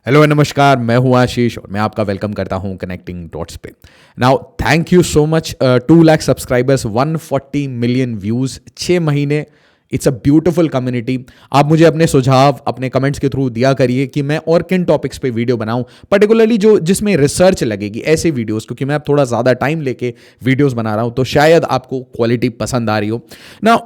Hello नमस्कार, मैं हूं आशीष और मैं आपका वेलकम करता हूं कनेक्टिंग डॉट्स पे। Now thank you so much. 2 lakh subscribers, 140 million views, 6 महीने। It's a beautiful community. आप मुझे अपने सुझाव अपने कमेंट्स के थ्रू दिया करिए कि मैं और किन टॉपिक्स पे वीडियो बनाऊं, पर्टिकुलरली जो जिसमें रिसर्च लगेगी, ऐसे वीडियोस, क्योंकि मैं अब थोड़ा ज़्यादा टाइम लेके वीडियोस बना रहा हूं, तो शायद आपको क्वालिटी पसंद आ रही हो ना।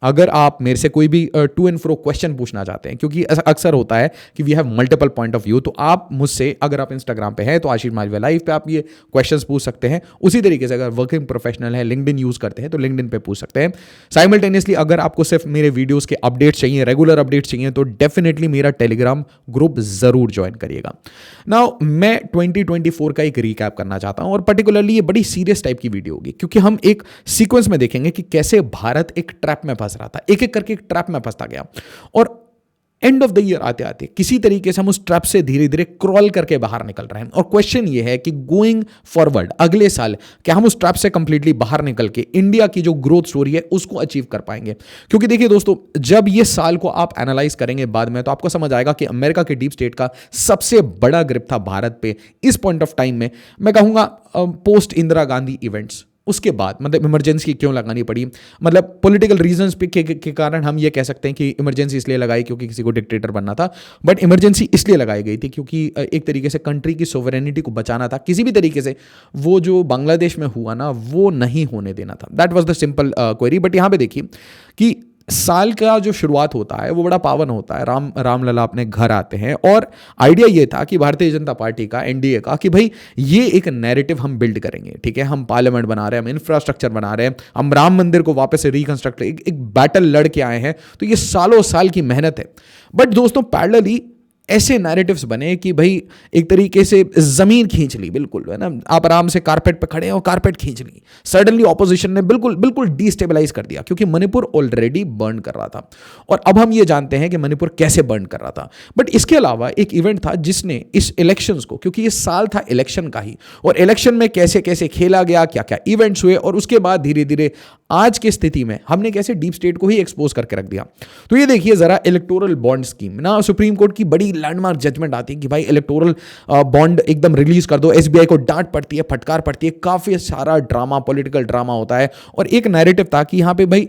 अगर आप मेरे से कोई भी टू एंड फ्रो क्वेश्चन पूछना चाहते हैं, क्योंकि ऐसा अक्सर होता है कि we have multiple point of view, तो आप मुझसे, अगर आप इंस्टाग्राम पे हैं तो आशीष मालवीय लाइव पे आप ये क्वेश्चंस पूछ सकते हैं। उसी तरीके से अगर वर्किंग प्रोफेशनल है, लिंक्डइन यूज करते हैं, तो लिंक्डइन पे पूछ सकते हैं। साइमल्टेनियसली अगर आपको सिर्फ मेरे वीडियोस के अपडेट्स चाहिए, रेगुलर अपडेट्स चाहिए, तो डेफिनेटली मेरा टेलीग्राम ग्रुप जरूर ज्वाइन करिएगा। नाउ मैं 2024 का एक रिकैप करना चाहता हूं, और पर्टिकुलरली ये बड़ी सीरियस टाइप की वीडियो होगी, क्योंकि हम एक सीक्वेंस में देखेंगे कि कैसे भारत एक ट्रैप में फंस रहा था, एक एक करके एक ट्रैप में फंसता गया, और एंड ऑफ द ईयर आते आते किसी तरीके से हम उस ट्रैप से धीरे धीरे क्रॉल करके बाहर निकल रहे हैं। और क्वेश्चन ये है कि गोइंग फॉरवर्ड अगले साल क्या हम उस ट्रैप से कंप्लीटली बाहर निकल के इंडिया की जो ग्रोथ स्टोरी है उसको अचीव कर पाएंगे। क्योंकि देखिए दोस्तों, जब ये साल को आप एनालाइज करेंगे बाद में, तो आपको समझ आएगा कि अमेरिका के डीप स्टेट का सबसे बड़ा ग्रिप था भारत पे इस पॉइंट ऑफ टाइम में। मैं कहूंगा पोस्ट इंदिरा गांधी इवेंट्स, उसके बाद मतलब इमरजेंसी क्यों लगानी पड़ी, मतलब पॉलिटिकल रीजंस के कारण हम ये कह सकते हैं कि इमरजेंसी इसलिए लगाई क्योंकि किसी को डिक्टेटर बनना था, बट इमरजेंसी इसलिए लगाई गई थी क्योंकि एक तरीके से कंट्री की सोवरेनिटी को बचाना था। किसी भी तरीके से वो जो बांग्लादेश में हुआ ना, वो नहीं होने देना था। That was the simple query. But यहाँ पे देखिए कि साल का जो शुरुआत होता है वो बड़ा पावन होता है। रामलला अपने घर आते हैं, और आइडिया ये था कि भारतीय जनता पार्टी का, एनडीए का, कि भाई ये एक नैरेटिव हम बिल्ड करेंगे, ठीक है, हम पार्लियामेंट बना रहे हैं, हम इंफ्रास्ट्रक्चर बना रहे हैं, हम राम मंदिर को वापस से रिकंस्ट्रक्ट, एक बैटल लड़ के आए हैं, तो ये सालों साल की मेहनत है। बट दोस्तों पैरेलली ऐसे नैरेटिव्स बने कि भाई एक तरीके से जमीन खींच ली, बिल्कुल, है ना, आप आराम से कारपेट पे खड़े हैं और कारपेट खींच ली। सडनली ऑपोजिशन ने बिल्कुल बिल्कुल डिस्टेबलाइज कर दिया, क्योंकि मणिपुर ऑलरेडी बर्न कर रहा था, और अब हम ये जानते हैं कि मणिपुर कैसे बर्न कर रहा था। बट इसके अलावा एक इवेंट था जिसने इस इलेक्शंस को, क्योंकि ये साल था इलेक्शन का ही, और इलेक्शन में कैसे कैसे खेला गया, क्या क्या इवेंट्स हुए, और उसके बाद धीरे धीरे आज की स्थिति में हमने कैसे डीप स्टेट को ही एक्सपोज करके रख दिया। तो ये देखिए जरा, इलेक्टोरल बॉन्ड स्कीम ना, सुप्रीम कोर्ट की बड़ी लैंडमार्क जजमेंट आती है कि भाई इलेक्टोरल बॉन्ड एकदम रिलीज कर दो। एसबीआई को डांट पड़ती है, फटकार पड़ती है, काफी सारा ड्रामा, पॉलिटिकल ड्रामा होता है। और एक नैरेटिव था कि यहां पे भाई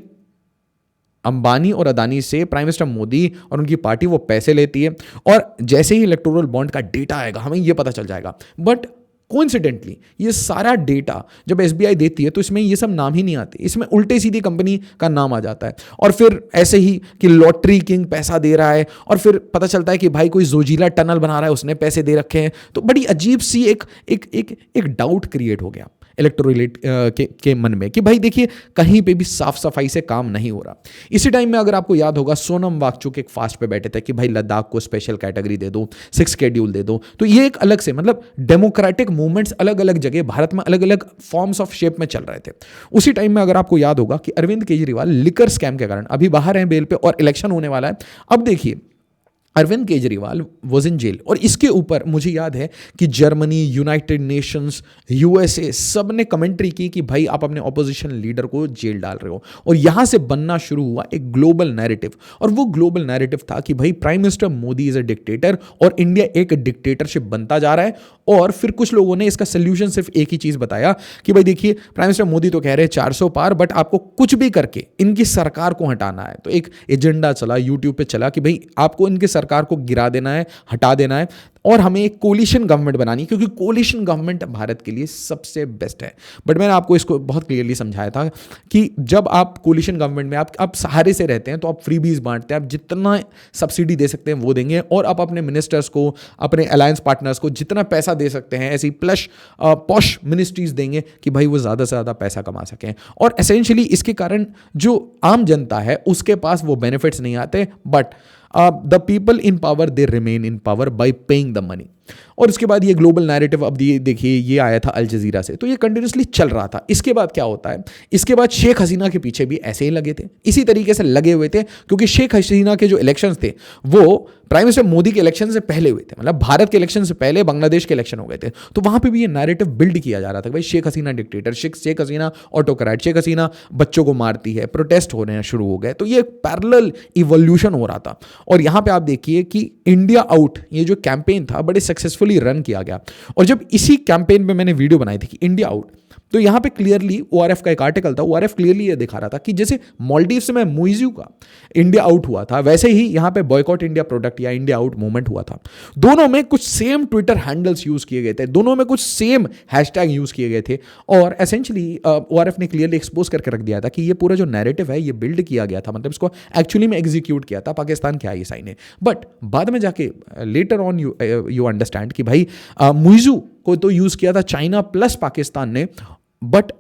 अंबानी और अदानी से प्राइम मिनिस्टर मोदी और उनकी पार्टी वो पैसे लेती है, और जैसे ही इलेक्टोरल बॉन्ड का डेटा आएगा हमें ये पता चल जाएगा। बट कोइंसिडेंटली ये सारा डेटा जब एसबीआई देती है तो इसमें ये सब नाम ही नहीं आते, इसमें उल्टे सीधी कंपनी का नाम आ जाता है। और फिर ऐसे ही कि लॉटरी किंग पैसा दे रहा है, और फिर पता चलता है कि भाई कोई जोजिला टनल बना रहा है, उसने पैसे दे रखे हैं। तो बड़ी अजीब सी एक डाउट क्रिएट हो गया इलेक्टोरेट के मन में कि भाई देखिए कहीं पे भी साफ सफाई से काम नहीं हो रहा। इसी टाइम में अगर आपको याद होगा, सोनम वांगचुक एक फास्ट पे बैठे थे कि भाई लद्दाख को स्पेशल कैटेगरी दे दो, 6 शेड्यूल दे दो। तो ये एक अलग से, मतलब डेमोक्रेटिक मूवमेंट्स अलग अलग जगह भारत में अलग अलग फॉर्म्स ऑफ शेप में चल रहे थे। उसी टाइम में अगर आपको याद होगा कि अरविंद केजरीवाल लिकर स्कैम के कारण अभी बाहर हैं बेल पे, और इलेक्शन होने वाला है। अब देखिए Arvind Kejriwal was in jail, और इसके ऊपर मुझे याद है कि जर्मनी, यूनाइटेड नेशंस, यूएसए सब ने कमेंट्री की कि भाई आप अपने ऑपोजिशन लीडर को जेल डाल रहे हो। और यहां से बनना शुरू हुआ एक ग्लोबल नैरेटिव, और वो ग्लोबल नैरेटिव था कि भाई prime minister Modi is a dictator और इंडिया एक डिक्टेटरशिप बनता जा रहा है। और फिर कुछ लोगों ने इसका सोल्यूशन सिर्फ एक ही चीज बताया कि भाई देखिए प्राइम मिनिस्टर मोदी तो कह रहे हैं 400 पार, बट आपको कुछ भी करके इनकी सरकार को हटाना है। तो एक एजेंडा चला, यूट्यूब पे चला कि भाई आपको इनके सरकार को गिरा देना है, हटा देना है, और हमें एक कोलिशन गवर्नमेंट बनानी, क्योंकि कोलिशन गवर्नमेंट भारत के लिए सबसे बेस्ट है। बट मैंने आपको इसको बहुत क्लियरली समझाया था कि जब आप कोलिशन गवर्नमेंट में आप सहारे से रहते हैं, तो आप फ्रीबीज बांटते हैं, आप जितना सब्सिडी दे सकते हैं वो देंगे, और आप अपने मिनिस्टर्स को, अपने अलायंस पार्टनर्स को जितना पैसा दे सकते हैं, ऐसी प्लस पॉश मिनिस्ट्रीज देंगे कि भाई वो ज़्यादा से ज़्यादा पैसा कमा सकें। और एसेंशियली इसके कारण जो आम जनता है उसके पास वो बेनिफिट्स नहीं आते, but the people in power they remain in power bye paying the money. और उसके बाद ये ग्लोबल नैरेटिव, अब ये देखिए ये आया था अल जजीरा से, तो ये कंटिन्यूसली चल रहा था। इसके बाद क्या होता है, इसके बाद शेख हसीना के पीछे भी ऐसे ही लगे थे, इसी तरीके से लगे हुए थे, क्योंकि शेख हसीना के जो इलेक्शंस थे वो प्राइम मिनिस्टर मोदी के इलेक्शन से पहले हुए थे, मतलब भारत के इलेक्शन से पहले बांग्लादेश के इलेक्शन हो गए थे। तो वहां पे भी ये नैरेटिव बिल्ड किया जा रहा था कि भाई शेख हसीना डिक्टेटर, शेख हसीना ऑटोक्रेट, शेख हसीना बच्चों को मारती है, प्रोटेस्ट होने शुरू हो गए। तो ये पैरेलल इवोल्यूशन हो रहा था। और यहां पे आप देखिए कि इंडिया आउट ये जो कैंपेन था बड़े सक्सेसफुली रन किया गया। और जब इसी कैंपेन पे मैंने वीडियो बनाई थी कि इंडिया आउट, तो यहां पे क्लियरली ओआरएफ का एक आर्टिकल था, ओआरएफ क्लियरली ये दिखा रहा था कि जैसे मालदीव्स में मुइज़ू का इंडिया आउट हुआ था, वैसे ही यहां पे बॉयकॉट इंडिया प्रोडक्ट या इंडिया आउट मूवमेंट हुआ था। दोनों में कुछ सेम ट्विटर हैंडल्स यूज किए गए थे, दोनों में कुछ सेम हैशटैग यूज किए गए थे। और एसेंशियली ओआरएफ ने क्लियरली एक्सपोज करके रख दिया था कि ये पूरा जो नैरेटिव है ये बिल्ड किया गया था, मतलब इसको एक्चुअली में एग्जीक्यूट किया था पाकिस्तान के आईएसआई ने। बट बाद में जाके लेटर ऑन यू अंडरस्टैंड कि भाई मुइज़ू को तो यूज किया था चाइना प्लस पाकिस्तान ने, बट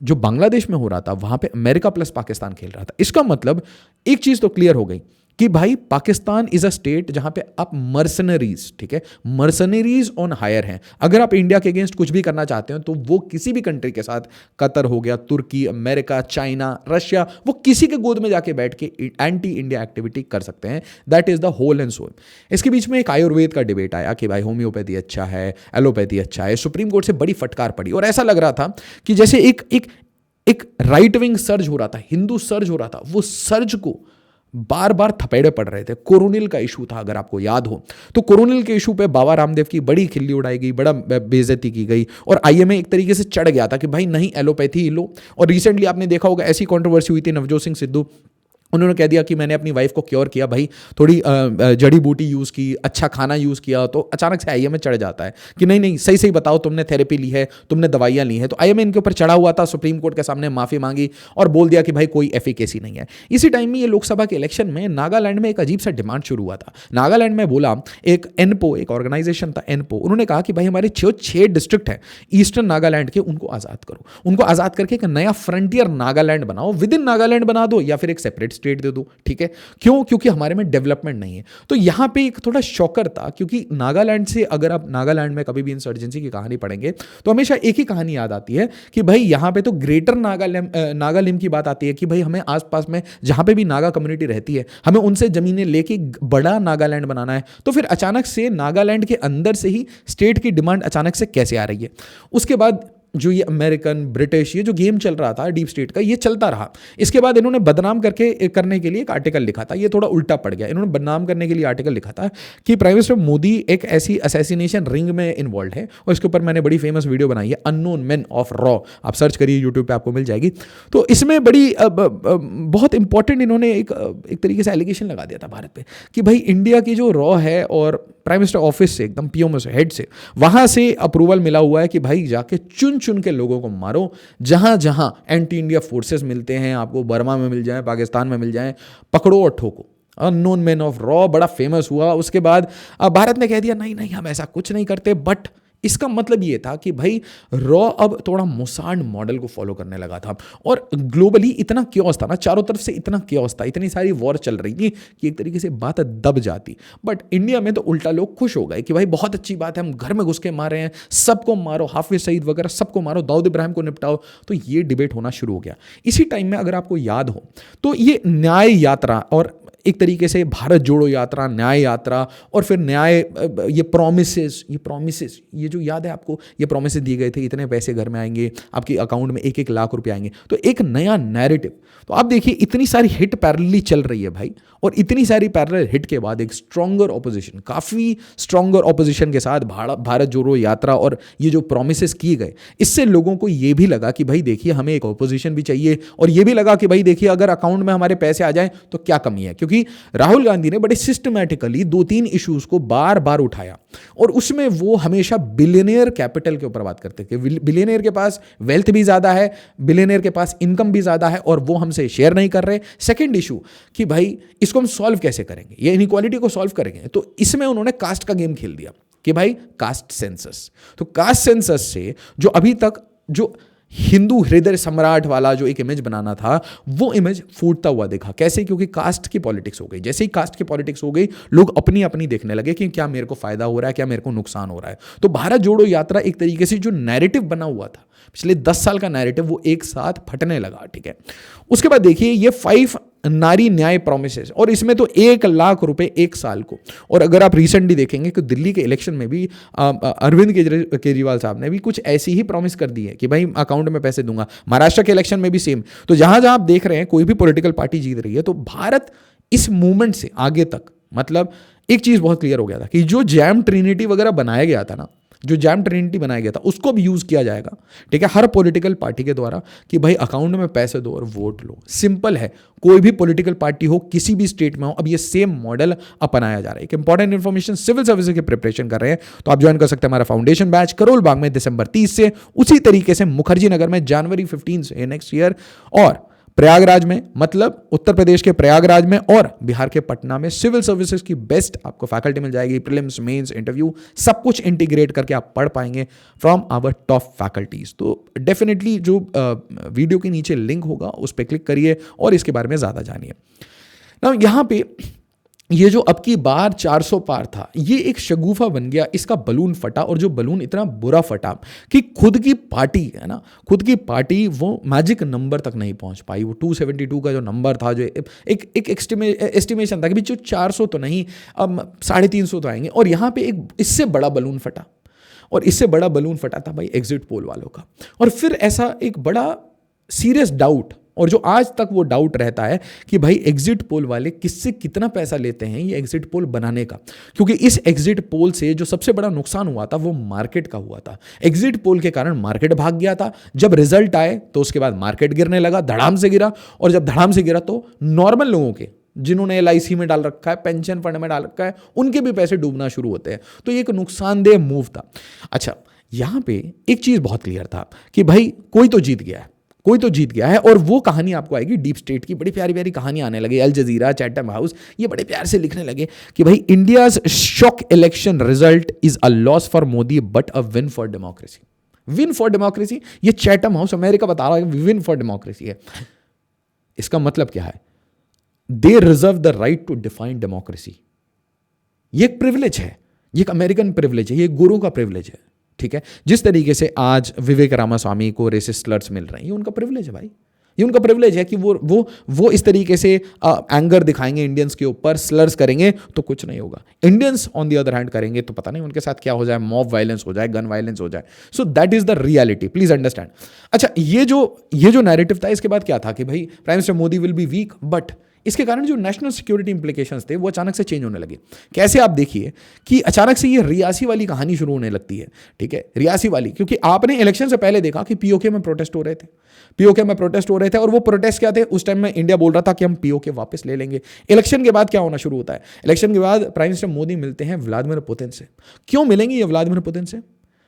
जो बांग्लादेश में हो रहा था वहां पे अमेरिका प्लस पाकिस्तान खेल रहा था। इसका मतलब एक चीज तो क्लियर हो गई कि भाई पाकिस्तान इज अ स्टेट जहां पे आप मर्सनरीज, ठीक है, मर्सनरीज ऑन हायर हैं। अगर आप इंडिया के अगेंस्ट कुछ भी करना चाहते हो तो वो किसी भी कंट्री के साथ, कतर हो गया, तुर्की, अमेरिका, चाइना, रशिया, वो किसी के गोद में जाके बैठ के एंटी इंडिया एक्टिविटी कर सकते हैं। That is the whole and soul. इसके बीच में एक आयुर्वेद का डिबेट आया कि भाई होम्योपैथी अच्छा है, एलोपैथी अच्छा है। सुप्रीम कोर्ट से बड़ी फटकार पड़ी और ऐसा लग रहा था कि जैसे एक राइट विंग सर्ज हो रहा था, हिंदू सर्ज हो रहा था, वो सर्ज को बार बार थपेड़े पड़ रहे थे। कोरोनिल का इशू था, अगर आपको याद हो तो कोरोनिल के इशू पे बाबा रामदेव की बड़ी खिल्ली उड़ाई गई, बड़ा बेइज्जती की गई और आईएमए एक तरीके से चढ़ गया था कि भाई नहीं एलोपैथी ही लो। और रिसेंटली आपने देखा होगा ऐसी कंट्रोवर्सी हुई थी, नवजोत सिंह सिद्धू उन्होंने कह दिया कि मैंने अपनी वाइफ को क्योर किया, भाई थोड़ी जड़ी बूटी यूज़ की, अच्छा खाना यूज़ किया, तो अचानक से आईएमए चढ़ जाता है कि नहीं नहीं सही सही बताओ तुमने थेरेपी ली है, तुमने दवाइयाँ ली हैं। तो आईएमए इनके ऊपर चढ़ा हुआ था, सुप्रीम कोर्ट के सामने माफ़ी मांगी और बोल दिया कि भाई कोई एफिकेसी नहीं है। इसी टाइम में ये लोकसभा के इलेक्शन में नागालैंड में एक अजीब सा डिमांड शुरू हुआ था। नागालैंड में बोला एक एनपो, एक ऑर्गेनाइजेशन था एनपो, उन्होंने कहा कि भाई हमारे जो 6 डिस्ट्रिक्ट हैं ईस्टर्न नागालैंड के, उनको आज़ाद करो, उनको आज़ाद करके एक नया फ्रंटियर नागालैंड बनाओ, विद इन नागालैंड बना दो या फिर एक सेपरेट स्टेट दे दो, ठीक है। क्यों? क्योंकि हमारे में डेवलपमेंट नहीं है। तो यहां पे एक थोड़ा शॉकर था, क्योंकि नागालैंड से, अगर आप नागालैंड में कभी भी इंसर्जेंसी की कहानी पढ़ेंगे तो हमेशा एक ही कहानी याद आती है कि भाई यहां पे तो ग्रेटर नागालिम की बात आती है कि भाई हमें आसपास में जहां पे भी नागा कम्युनिटी रहती है हमें उनसे जमीनें लेके बड़ा नागालैंड बनाना है। तो फिर अचानक से नागालैंड के अंदर से ही स्टेट की डिमांड अचानक से कैसे आ रही है? उसके बाद जो ये अमेरिकन, ब्रिटिश, ये जो गेम चल रहा था डीप स्टेट का, ये चलता रहा। इसके बाद इन्होंने बदनाम करने के लिए एक आर्टिकल लिखा था, ये थोड़ा उल्टा पड़ गया। इन्होंने बदनाम करने के लिए आर्टिकल लिखा था कि प्राइम मिनिस्टर मोदी एक ऐसी असैसिनेशन रिंग में इन्वॉल्व है, और इसके ऊपर मैंने बड़ी फेमस वीडियो बनाई है, अननोन मैन ऑफ रॉ, आप सर्च करिए यूट्यूब पे आपको मिल जाएगी। तो इसमें बड़ी बहुत इंपॉर्टेंट इन्होंने एक तरीके से एलिगेशन लगा दिया था भारत पे कि भाई इंडिया की जो रॉ है और प्राइम मिनिस्टर ऑफिस से, एकदम पीएमओ से, हेड से, वहां से अप्रूवल मिला हुआ है कि भाई जाके चुन चुन के लोगों को मारो, जहां जहां एंटी इंडिया फोर्सेस मिलते हैं, आपको बर्मा में मिल जाए, पाकिस्तान में मिल जाए, पकड़ो और ठोको। अननोन मैन ऑफ रॉ बड़ा फेमस हुआ। उसके बाद भारत ने कह दिया नहीं नहीं हम ऐसा कुछ नहीं करते, बट इसका मतलब ये था कि भाई रॉ अब थोड़ा मोसाड मॉडल को फॉलो करने लगा था। और ग्लोबली इतना क्योस था ना, चारों तरफ से इतना क्योस था, इतनी सारी वॉर चल रही थी कि एक तरीके से बात दब जाती। बट इंडिया में तो उल्टा लोग खुश हो गए कि भाई बहुत अच्छी बात है, हम घर में घुस के मार रहे हैं, सबको मारो, हाफिज सईद वगैरह सबको मारो, दाऊद इब्राहिम को निपटाओ। तो ये डिबेट होना शुरू हो गया। इसी टाइम में अगर आपको याद हो तो ये न्याय यात्रा और एक तरीके से भारत जोड़ो यात्रा, न्याय यात्रा, और फिर न्याय, ये प्रॉमिसेस ये जो याद है आपको, ये प्रॉमिसेस दिए गए थे, इतने पैसे घर में आएंगे, आपके अकाउंट में 1-1 लाख रुपए आएंगे। तो एक नया नैरेटिव। तो आप देखिए इतनी सारी हिट पैरेलली चल रही है भाई, और इतनी सारी पैरेलल हिट के बाद एक स्ट्रॉन्गर ऑपोजिशन, काफ़ी स्ट्रॉन्गर ऑपोजिशन के साथ भारत जोड़ो यात्रा और ये जो प्रॉमिसेस किए गए, इससे लोगों को ये भी लगा कि भाई देखिए हमें एक ऑपोजिशन भी चाहिए, और ये भी लगा कि भाई देखिए अगर अकाउंट में हमारे पैसे आ जाएं तो क्या कमी है। क्योंकि राहुल गांधी ने बड़े सिस्टमैटिकली 2-3 इश्यूज को बार बार उठाया, और उसमें वो हमेशा बिलियनियर कैपिटल के ऊपर बात करते थे। बिलियनियर के पास वेल्थ भी ज्यादा है, बिलियनियर के पास इनकम भी ज्यादा है, और वो हमसे शेयर नहीं कर रहे। सेकंड इशू कि भाई इसको हम सॉल्व कैसे करेंगे, ये इनइक्वालिटी को सॉल्व करेंगे। तो इसमें उन्होंने कास्ट का गेम खेल दिया कि भाई कास्ट सेंसस। तो कास्ट सेंसस से जो अभी तक जो हिंदू हृदय सम्राट वाला जो एक इमेज बनाना था, वो इमेज फूटता हुआ देखा। कैसे? क्योंकि कास्ट की पॉलिटिक्स हो गई। जैसे ही कास्ट की पॉलिटिक्स हो गई, लोग अपनी अपनी देखने लगे कि क्या मेरे को फायदा हो रहा है, क्या मेरे को नुकसान हो रहा है। तो भारत जोड़ो यात्रा एक तरीके से जो नैरेटिव बना हुआ था पिछले 10 साल का नैरेटिव, वो एक साथ फटने लगा। ठीक है, उसके बाद देखिए ये 5 नारी न्याय प्रोमिसेस, और इसमें तो 1 लाख रुपए 1 साल को। और अगर आप रिसेंटली देखेंगे कि दिल्ली के इलेक्शन में भी अरविंद केजरीवाल साहब ने भी कुछ ऐसी ही प्रॉमिस कर दी है कि भाई अकाउंट में पैसे दूंगा। महाराष्ट्र के इलेक्शन में भी सेम। तो जहां जहां आप देख रहे हैं कोई भी पॉलिटिकल पार्टी जीत रही है, तो भारत इस मूवमेंट से आगे तक, मतलब एक चीज बहुत क्लियर हो गया था कि जो जैम ट्रिनिटी वगैरह बनाया गया था ना, जो जैम ट्रिनिटी बनाया गया था, उसको भी यूज किया जाएगा। ठीक है, हर पॉलिटिकल पार्टी के द्वारा कि भाई अकाउंट में पैसे दो और वोट लो। सिंपल है, कोई भी पॉलिटिकल पार्टी हो, किसी भी स्टेट में हो, अब ये सेम मॉडल अपनाया जा रहा है। एक इंपॉर्टेंट इन्फॉर्मेशन, सिविल सर्विसेज की प्रिपरेशन कर रहे हैं तो आप ज्वाइन कर सकते हैं हमारा फाउंडेशन बैच करोल बाग में दिसंबर 30 से, उसी तरीके से मुखर्जी नगर में जनवरी 15 से नेक्स्ट ईयर, और प्रयागराज में, मतलब उत्तर प्रदेश के प्रयागराज में और बिहार के पटना में सिविल सर्विसेज की बेस्ट आपको फैकल्टी मिल जाएगी। प्रीलिम्स, मेंस, इंटरव्यू सब कुछ इंटीग्रेट करके आप पढ़ पाएंगे फ्रॉम आवर टॉप फैकल्टीज। तो डेफिनेटली जो वीडियो के नीचे लिंक होगा उस पर क्लिक करिए और इसके बारे में ज़्यादा जानिए। ना यहाँ पे ये जो अब की बार 400 पार था, ये एक शगुफा बन गया, इसका बलून फटा, और जो बलून इतना बुरा फटा कि खुद की पार्टी है ना, खुद की पार्टी वो मैजिक नंबर तक नहीं पहुंच पाई। वो 272 का जो नंबर था, जो एक एस्टिमेशन था कि जो 400 तो नहीं, अब 350 तो आएंगे। और यहाँ पे एक इससे बड़ा बलून फटा, और इससे बड़ा बलून फटा था भाई एग्जिट पोल वालों का। और फिर ऐसा एक बड़ा सीरियस डाउट, और जो आज तक वो डाउट रहता है कि भाई एग्जिट पोल वाले किससे कितना पैसा लेते हैं ये एग्जिट पोल बनाने का। क्योंकि इस एग्जिट पोल से जो सबसे बड़ा नुकसान हुआ था वो मार्केट का हुआ था। एग्जिट पोल के कारण मार्केट भाग गया था। जब रिजल्ट आए तो उसके बाद मार्केट गिरने लगा, धड़ाम से गिरा। और जब धड़ाम से गिरा तो नॉर्मल लोगों के, जिन्होंने LIC में डाल रखा है, पेंशन फंड में डाल रखा है, उनके भी पैसे डूबना शुरू होते हैं। तो ये एक नुकसानदेह मूव था। अच्छा, यहां पे एक चीज बहुत क्लियर था कि भाई कोई तो जीत गया है, कोई तो जीत गया है। और वो कहानी आपको आएगी डीप स्टेट की, बड़ी प्यारी प्यारी कहानी आने लगी। अल जजीरा, चैटम हाउस, ये बड़े प्यार से लिखने लगे कि भाई India's shock election result is a loss for Modi but a win for democracy. Win for democracy, ये चैटम हाउस अमेरिका बता रहा है विन फॉर डेमोक्रेसी है। इसका मतलब क्या है? They reserve the right to define democracy. ये एक प्रिविलेज है, ये एक अमेरिकन प्रिविलेज है, ये गुरु का प्रिविलेज है। ठीक है, जिस तरीके से आज विवेक रामास्वामी को रेसिस्ट स्लर्स मिल रहे हैं, ये उनका प्रिविलेज है भाई। ये उनका प्रिविलेज है कि वो इस तरीके से एंगर दिखाएंगे इंडियंस के ऊपर, स्लर्स करेंगे तो कुछ नहीं होगा। Indians on the other hand करेंगे तो पता नहीं उनके साथ क्या हो जाए, मॉब वायलेंस हो जाए, गन वायलेंस हो जाए। So that is the reality, please understand. अच्छा, ये जो नैरेटिव था, इसके बाद क्या था कि भाई prime minister Modi will be weak, but इसके कारण जो नेशनल सिक्योरिटी इंप्लीकेशंस थे वो अचानक से चेंज होने लगे। कैसे? आप देखिए कि अचानक से ये रियासी वाली कहानी शुरू होने लगती है। ठीक है, रियासी वाली, क्योंकि आपने इलेक्शन से पहले देखा कि POK में प्रोटेस्ट हो रहे थे, POK में प्रोटेस्ट हो रहे थे। और वो प्रोटेस्ट क्या थे? उस टाइम में इंडिया बोल रहा था कि हम POK वापस ले लेंगे। इलेक्शन के बाद क्या होना शुरू होता है? इलेक्शन के बाद प्राइम मिनिस्टर मोदी मिलते हैं व्लादिमीर पुतिन से। क्यों मिलेंगे ये व्लादिमीर पुतिन से?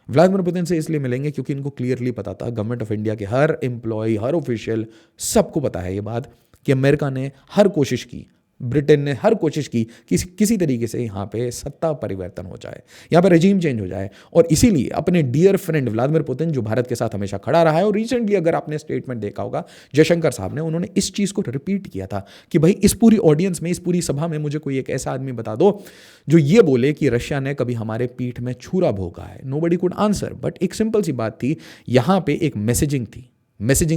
व्लादिमीर पुतिन से इसलिए मिलेंगे क्योंकि इनको क्लियरली पता था, गवर्नमेंट ऑफ इंडिया के हर एम्प्लॉय, हर ऑफिशियल, सबको पता है ये बात कि अमेरिका ने हर कोशिश की, ब्रिटेन ने हर कोशिश की कि किसी तरीके से यहाँ पे सत्ता परिवर्तन हो जाए, यहाँ पे रेजीम चेंज हो जाए। और इसीलिए अपने डियर फ्रेंड व्लादिमीर पुतिन, जो भारत के साथ हमेशा खड़ा रहा है, और रिसेंटली अगर आपने स्टेटमेंट देखा होगा जयशंकर साहब ने, उन्होंने इस चीज़ को रिपीट किया था कि भाई इस पूरी ऑडियंस में, इस पूरी सभा में मुझे कोई एक ऐसा आदमी बता दो जो ये बोले कि रशिया ने कभी हमारे पीठ में छुरा भोंका है। नोबडी कुड आंसर, बट एक सिंपल सी बात थी, यहाँ पे एक मैसेजिंग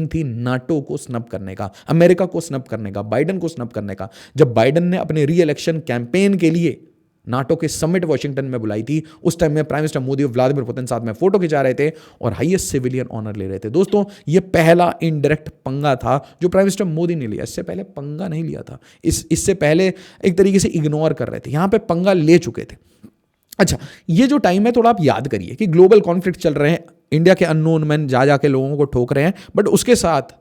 थी नाटो को स्नब करने का, अमेरिका को स्नब करने का, बाइडन को स्नब करने का। जब बाइडन ने अपने री इलेक्शन कैंपेन के लिए नाटो के समिट वॉशिंगटन में बुलाई थी, उस टाइम में प्राइम मिनिस्टर मोदी और व्लादिमीर पुतिन साथ में फोटो खिंचा रहे थे और हाईएस्ट सिविलियन ऑनर ले रहे थे। दोस्तों, ये पहला इनडायरेक्ट पंगा था जो प्राइम मिनिस्टर मोदी ने लिया। इससे पहले पंगा नहीं लिया था, इससे पहले एक तरीके से इग्नोर कर रहे थे, यहां पे पंगा ले चुके थे। अच्छा, ये जो टाइम है थोड़ा आप याद करिए कि ग्लोबल कॉन्फ्लिक्ट चल रहे हैं, इंडिया के अननोन मैन जा जाके लोगों को ठोक रहे हैं, बट उसके साथ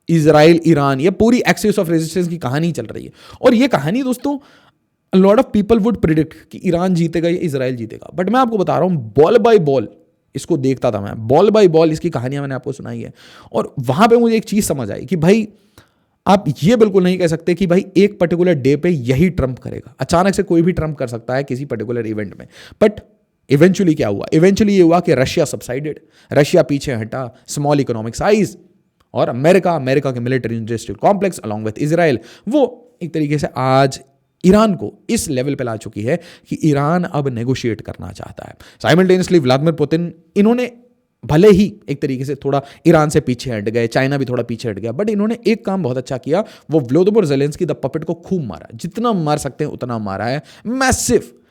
इजराइल, ईरान, ये पूरी एक्सिस ऑफ रेजिस्टेंस की कहानी चल रही है। और ये कहानी दोस्तों, lot of people would predict कि ईरान जीतेगा या इजराइल जीतेगा, बट मैं आपको बता रहा हूं बॉल बाय बॉल इसको देखता था मैं, बॉल बाय बॉल इसकी कहानियां मैंने आपको सुनाई है। और वहां पे मुझे एक चीज समझ आई कि भाई आप ये बिल्कुल नहीं कह सकते कि भाई एक पर्टिकुलर डे पे यही ट्रंप करेगा। अचानक से कोई भी ट्रंप कर सकता है किसी पर्टिकुलर इवेंट में, बट इवेंचुअली क्या हुआ? इवेंचुअली ये हुआ कि रशिया सबसाइडेड, रशिया पीछे हटा, स्मॉल इकोनॉमिक साइज, और अमेरिका के military industrial complex along with Israel, वो एक तरीके से आज ईरान को इस लेवल पे ला चुकी है कि ईरान अब नेगोशिएट करना चाहता है। साइमल्टेनियसली व्लादिमीर पुतिन, इन्होंने भले ही एक तरीके से थोड़ा ईरान से पीछे हट गए, चाइना भी थोड़ा पीछे हट गया, बट इन्होंने एक काम बहुत अच्छा किया, वो व्लादिमीर ज़ेलेंस्की द पपेट को खूब मारा, जितना मार सकते हैं उतना मारा है,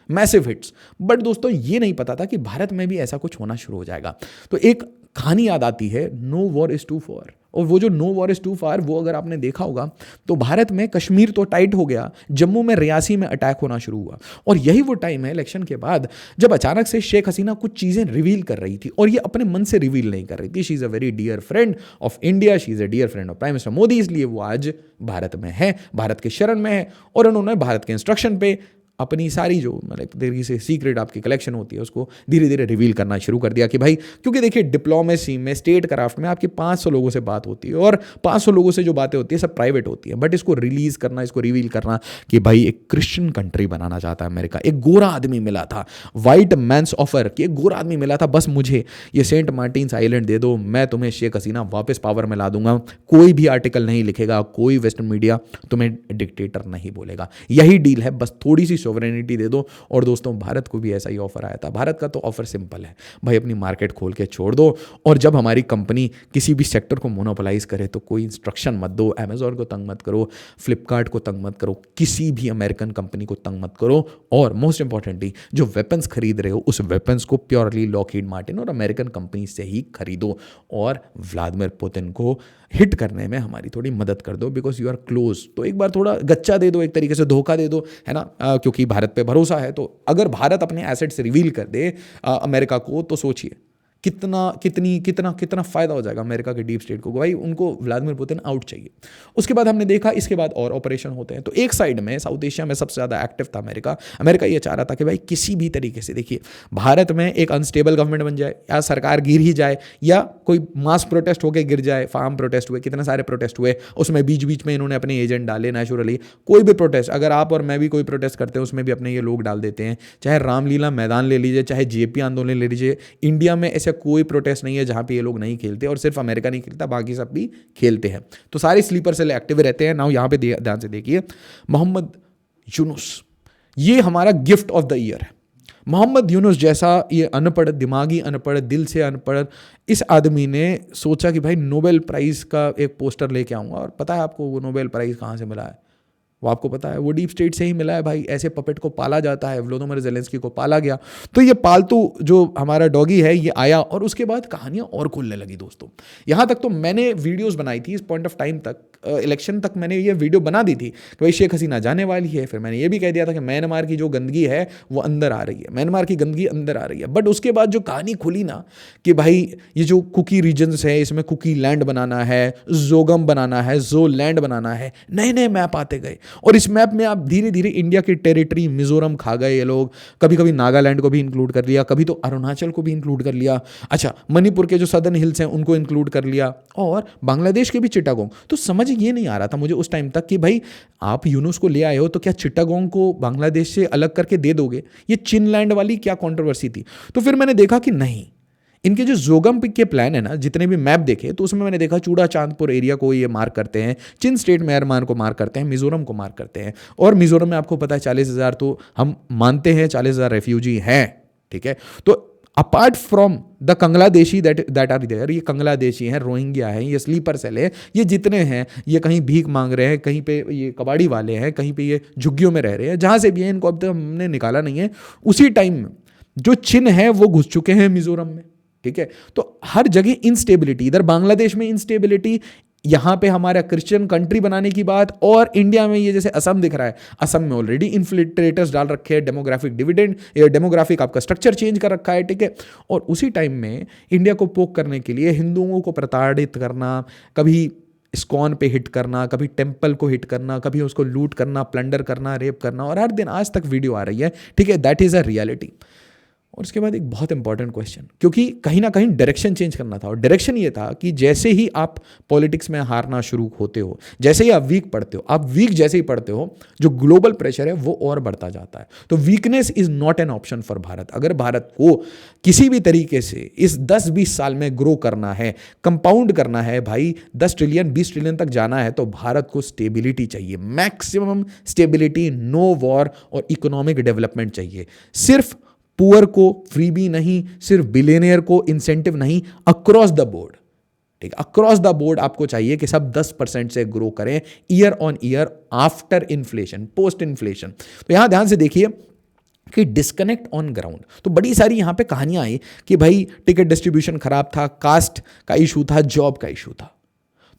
मैसिव हिट्स। बट दोस्तों ये नहीं पता था कि भारत में भी ऐसा कुछ होना शुरू हो जाएगा। तो एक कहानी याद आती है, no war is too far, और वो जो no war is too far, वो अगर आपने देखा होगा तो भारत में कश्मीर तो टाइट हो गया, जम्मू में रियासी में अटैक होना शुरू हुआ, और यही वो टाइम है इलेक्शन के बाद जब अचानक से शेख हसीना कुछ चीज़ें रिवील कर रही थी, और ये अपने मन से रिवील नहीं कर रही थी। She is a very dear friend of India, she is a dear friend of prime minister Modi, इसलिए वो आज भारत में है, भारत के शरण में है, और उन्होंने भारत के इंस्ट्रक्शन पे अपनी सारी जो मतलब तरीके से सीक्रेट आपकी कलेक्शन होती है उसको धीरे धीरे रिवील करना शुरू कर दिया कि भाई, क्योंकि देखिए डिप्लोमेसी में, स्टेट क्राफ्ट में आपकी 500 लोगों से बात होती है, और 500 लोगों से जो बातें होती है सब प्राइवेट होती है, बट इसको रिलीज करना, इसको रिवील करना कि भाई एक क्रिश्चियन कंट्री बनाना चाहता है अमेरिका, एक गोरा आदमी मिला था, वाइट मैंस ऑफर, कि एक गोरा आदमी मिला था, बस मुझे ये सेंट मार्टिन्स आइलैंड दे दो, मैं तुम्हें शेख हसीना वापस पावर में ला दूंगा, कोई भी आर्टिकल नहीं लिखेगा, कोई वेस्टर्न मीडिया तुम्हें डिक्टेटर नहीं बोलेगा, यही डील है, बस थोड़ी सी सोवरेनिटी दे दो। और दोस्तों भारत को भी ऐसा ही ऑफर आया था। भारत का तो ऑफर सिंपल है, भाई अपनी मार्केट खोल के छोड़ दो, और जब हमारी कंपनी किसी भी सेक्टर को मोनोपोलाइज करे तो कोई इंस्ट्रक्शन मत दो, अमेजॉन को तंग मत करो, फ्लिपकार्ट को तंग मत करो, किसी भी अमेरिकन कंपनी को तंग मत करो, और मोस्ट इंपॉर्टेंटली जो वेपन्स खरीद रहे हो उस वेपन्स को प्योरली लॉकहीड मार्टिन और अमेरिकन कंपनी से ही खरीदो, और व्लादिमीर पुतिन को हिट करने में हमारी थोड़ी मदद कर दो, बिकॉज यू आर क्लोज। तो एक बार थोड़ा गच्चा दे दो, एक तरीके से धोखा दे दो, है ना, क्योंकि भारत पे भरोसा है। तो अगर भारत अपने एसेट्स रिवील कर दे अमेरिका को, तो सोचिए कितना फायदा हो जाएगा अमेरिका के डीप स्टेट को। भाई उनको व्लादिमीर पुतिन आउट चाहिए। उसके बाद हमने देखा इसके बाद और ऑपरेशन होते हैं। तो एक साइड में साउथ एशिया में सबसे ज़्यादा एक्टिव था अमेरिका ये चाह रहा था कि भाई किसी भी तरीके से, देखिए भारत में एक अनस्टेबल गवर्नमेंट बन जाए, या सरकार गिर ही जाए, या कोई मास प्रोटेस्ट होकर गिर जाए, फार्म प्रोटेस्ट हुए, कितने सारे प्रोटेस्ट हुए, उसमें बीच बीच में इन्होंने अपने एजेंट डाले। नेचुरली कोई भी प्रोटेस्ट, अगर आप और मैं भी कोई प्रोटेस्ट करते हैं उसमें भी अपने ये लोग डाल देते हैं, चाहे रामलीला मैदान ले लीजिए, चाहे जेपी आंदोलन ले लीजिए, इंडिया में ऐसा कोई प्रोटेस्ट नहीं है जहां पे ये लोग नहीं खेलते, और सिर्फ अमेरिका नहीं खेलता, बाकी सब भी खेलते हैं। तो सारे स्लीपर सेल एक्टिव रहते हैं। नाउ यहां पे ध्यान से देखिए, मोहम्मद यूनुस, ये हमारा गिफ्ट ऑफ द ईयर है। मोहम्मद यूनुस जैसा ये अनपढ़, दिमागी अनपढ़, दिल से अनपढ़, इस आदमी ने सोचा कि भाई नोबेल प्राइज का एक पोस्टर लेके आऊंगा। और पता है आपको वो नोबेल प्राइज कहां से मिला है? वो आपको पता है, वो डीप स्टेट से ही मिला है भाई। ऐसे पपेट को पाला जाता है, व्लादिमीर ज़ेलेंस्की को पाला गया। तो ये पालतू जो हमारा डॉगी है ये आया, और उसके बाद कहानियां और खुलने लगी दोस्तों। यहां तक तो मैंने वीडियोस बनाई थी, इस पॉइंट ऑफ टाइम तक, इलेक्शन तक मैंने ये वीडियो बना दी थी कि भाई शेख हसीना जाने वाली है। फिर मैंने ये भी कह दिया था कि म्यांमार की जो गंदगी है वो अंदर आ रही है, म्यांमार की गंदगी अंदर आ रही है। बट उसके बाद जो कहानी खुली ना कि भाई ये जो कुकी रीजन्स है, इसमें कुकी लैंड बनाना है, जोगम बनाना है, जो लैंड बनाना है, नए नए मैप आते गए, और इस मैप में आप धीरे धीरे इंडिया की टेरिटरी, मिजोरम खा गए ये लोग, कभी कभी नागालैंड को भी इंक्लूड कर लिया, कभी तो अरुणाचल को भी इंक्लूड कर लिया, अच्छा मणिपुर के जो सदर्न हिल्स हैं उनको इंक्लूड कर लिया, और बांग्लादेश के भी चिटागोंग। तो समझ ये नहीं आ रहा था मुझे उस टाइम तक कि भाई आप यूनुस को ले आए हो तो क्या चिटागोंग को बांग्लादेश से अलग करके दे दोगे? ये चिन लैंड वाली क्या कंट्रोवर्सी थी? तो फिर मैंने देखा कि नहीं, इनके जो जोगम के प्लान है ना, जितने भी मैप देखे तो उसमें मैंने देखा चूड़ा चांदपुर एरिया को ये मार्क करते हैं, चिन स्टेट म्यांमार को मार्क करते हैं, मिजोरम को मार्क करते हैं। और मिजोरम में आपको पता है 40,000 तो हम मानते हैं 40,000 रेफ्यूजी हैं, ठीक है। तो अपार्ट फ्रॉम द कंगलादेशी दैट आर देयर, ये कंगलादेशी हैं, रोहिंग्या हैं, ये स्लीपर सेल है, ये जितने हैं ये कहीं भीख मांग रहे हैं, कहीं पे ये कबाड़ी वाले हैं, कहीं पे ये झुग्गियों में रह रहे हैं, जहाँ से भी है इनको अब तक हमने निकाला नहीं है। उसी टाइम में जो चिन है वो घुस चुके हैं मिजोरम में, ठीक है। तो हर जगह इंस्टेबिलिटी, इधर बांग्लादेश में इंस्टेबिलिटी, यहां पे हमारा क्रिश्चियन कंट्री बनाने की बात, और इंडिया में ये जैसे असम दिख रहा है, असम में ऑलरेडी इन्फिल्ट्रेटर्स डाल रखे हैं, डेमोग्राफिक डिविडेंड, डेमोग्राफिक आपका स्ट्रक्चर चेंज कर रखा है, ठीक है। और उसी टाइम में इंडिया को पोक करने के लिए हिंदुओं को प्रताड़ित करना, कभी इस्कॉन पे हिट करना, कभी टेम्पल को हिट करना, कभी उसको लूट करना, प्लंडर करना, रेप करना, और हर दिन आज तक वीडियो आ रही है, ठीक है। That is a reality. और उसके बाद एक बहुत इंपॉर्टेंट क्वेश्चन, क्योंकि कहीं ना कहीं डायरेक्शन चेंज करना था, और डायरेक्शन ये था कि जैसे ही आप पॉलिटिक्स में हारना शुरू होते हो, जैसे ही आप वीक पढ़ते हो, आप वीक जैसे ही पढ़ते हो, जो ग्लोबल प्रेशर है वो और बढ़ता जाता है। तो weakness is not an option for Bharat. अगर भारत को किसी भी तरीके से इस 10-20 साल में ग्रो करना है, कंपाउंड करना है भाई, 10 ट्रिलियन 20 ट्रिलियन तक जाना है, तो भारत को स्टेबिलिटी चाहिए, मैक्सिमम स्टेबिलिटी, नो वॉर और इकोनॉमिक डेवलपमेंट चाहिए। सिर्फ पुअर को फ्रीबी नहीं, सिर्फ बिलियनियर को इंसेंटिव नहीं, अक्रॉस द बोर्ड, ठीक है, अक्रॉस द बोर्ड आपको चाहिए कि सब 10% से ग्रो करें year on year after inflation, post inflation. तो यहां ध्यान से देखिए कि डिस्कनेक्ट ऑन ग्राउंड, तो बड़ी सारी यहां पे कहानियां आई कि भाई टिकट डिस्ट्रीब्यूशन खराब था, कास्ट का इशू था, जॉब का इशू था।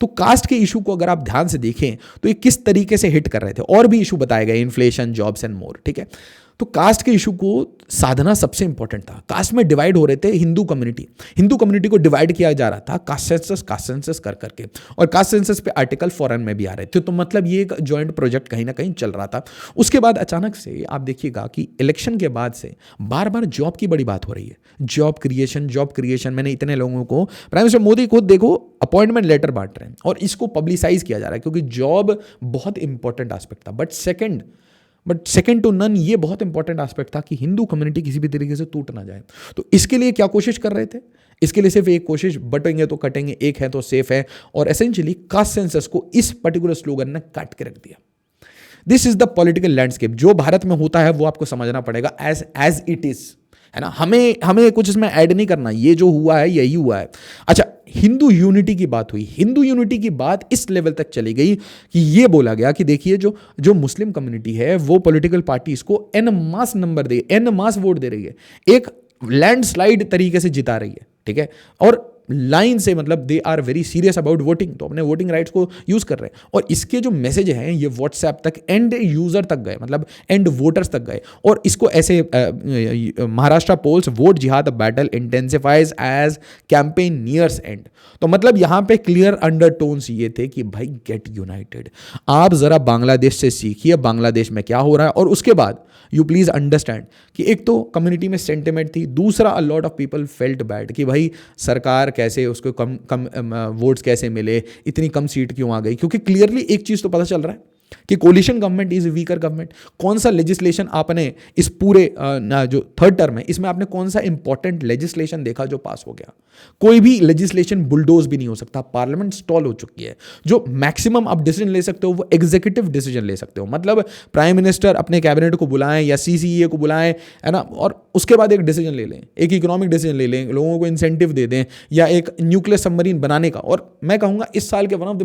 तो कास्ट के इशू को अगर आप ध्यान से देखें तो ये किस तरीके से हिट कर रहे थे, और भी इशू बताए गए, इन्फ्लेशन, जॉब्स एंड मोर, ठीक है। तो कास्ट के इशू को साधना सबसे इंपॉर्टेंट था। कास्ट में डिवाइड हो रहे थे हिंदू कम्युनिटी को डिवाइड किया जा रहा था कास्ट सेंसस कर करके, और कास्ट सेंसस पे आर्टिकल फॉरेन में भी आ रहे थे। तो मतलब ये एक जॉइंट प्रोजेक्ट कहीं ना कहीं चल रहा था। उसके बाद अचानक से आप देखिएगा कि इलेक्शन के बाद से बार बार जॉब की बड़ी बात हो रही है, जॉब क्रिएशन। मैंने इतने लोगों को, प्राइम मिनिस्टर मोदी खुद देखो अपॉइंटमेंट लेटर बांट रहे हैं और इसको पब्लिसाइज किया जा रहा है, क्योंकि जॉब बहुत इंपॉर्टेंट एस्पेक्ट था। बट सेकंड टू नन ये बहुत इंपॉर्टेंट एस्पेक्ट था कि हिंदू कम्युनिटी किसी भी तरीके से टूट ना जाए। तो इसके लिए क्या कोशिश कर रहे थे? इसके लिए सिर्फ एक कोशिश, बटेंगे तो कटेंगे, एक है तो सेफ है, और एसेंशियली कास्ट सेंसस को इस पर्टिकुलर स्लोगन ने काट के रख दिया। This is the political landscape. जो भारत में होता है वो आपको समझना पड़ेगा एज इट इज, है ना। हमें कुछ इसमें ऐड नहीं करना, ये जो हुआ है यही हुआ है। अच्छा, हिंदू यूनिटी की बात हुई, हिंदू यूनिटी की बात इस लेवल तक चली गई कि ये बोला गया कि देखिए जो मुस्लिम कम्युनिटी है वो पॉलिटिकल पार्टीज को एन मास वोट दे रही है, एक लैंडस्लाइड तरीके से जिता रही है, ठीक है, और लाइन से, मतलब they are very serious about voting, तो अपने वोटिंग राइट्स को यूज कर रहे हैं। और इसके जो मैसेज हैं ये व्हाट्सएप तक एंड यूजर तक गए, मतलब एंड वोटर्स तक गए। और इसको ऐसे महाराष्ट्र पोल्स, वोट जिहाद battle intensifies as campaign nears end. तो मतलब यहां पे क्लियर अंडरटोन्स ये थे कि भाई गेट यूनाइटेड। आप जरा बांग्लादेश से सीखिए बांग्लादेश में क्या हो रहा है, और उसके बाद यू प्लीज अंडरस्टैंड कि एक तो कम्युनिटी में सेंटिमेंट थी, दूसरा अ lot of people felt bad कि भाई सरकार कैसे, उसको कम वोट्स कैसे मिले, इतनी कम सीट क्यों आ गई। क्योंकि क्लियरली एक चीज तो पता चल रहा है कि coalition government is weaker government. कौन सा लेजिस्लेशन आपने इस पूरे जो थर्ड टर्म है इसमें आपने कौन सा इंपॉर्टेंट लेजिस्लेशन देखा जो पास हो गया? कोई भी लेजिस्लेशन बुलडोज भी नहीं हो सकता। पार्लियामेंट स्टॉल हो चुकी है। जो मैक्सिमम आप डिसीजन ले सकते हो वो एग्जीक्यूटिव डिसीजन ले सकते हो, मतलब प्राइम मिनिस्टर अपने कैबिनेट को बुलाएं या सीसीए को बुलाएं, है ना, और उसके बाद एक डिसीजन ले लें, एक इकोनॉमिक डिसीजन ले लें, लोगों को इंसेंटिव दे दें, या एक न्यूक्लियर सबमरीन बनाने का। और मैं कहूंगा इस साल के one of the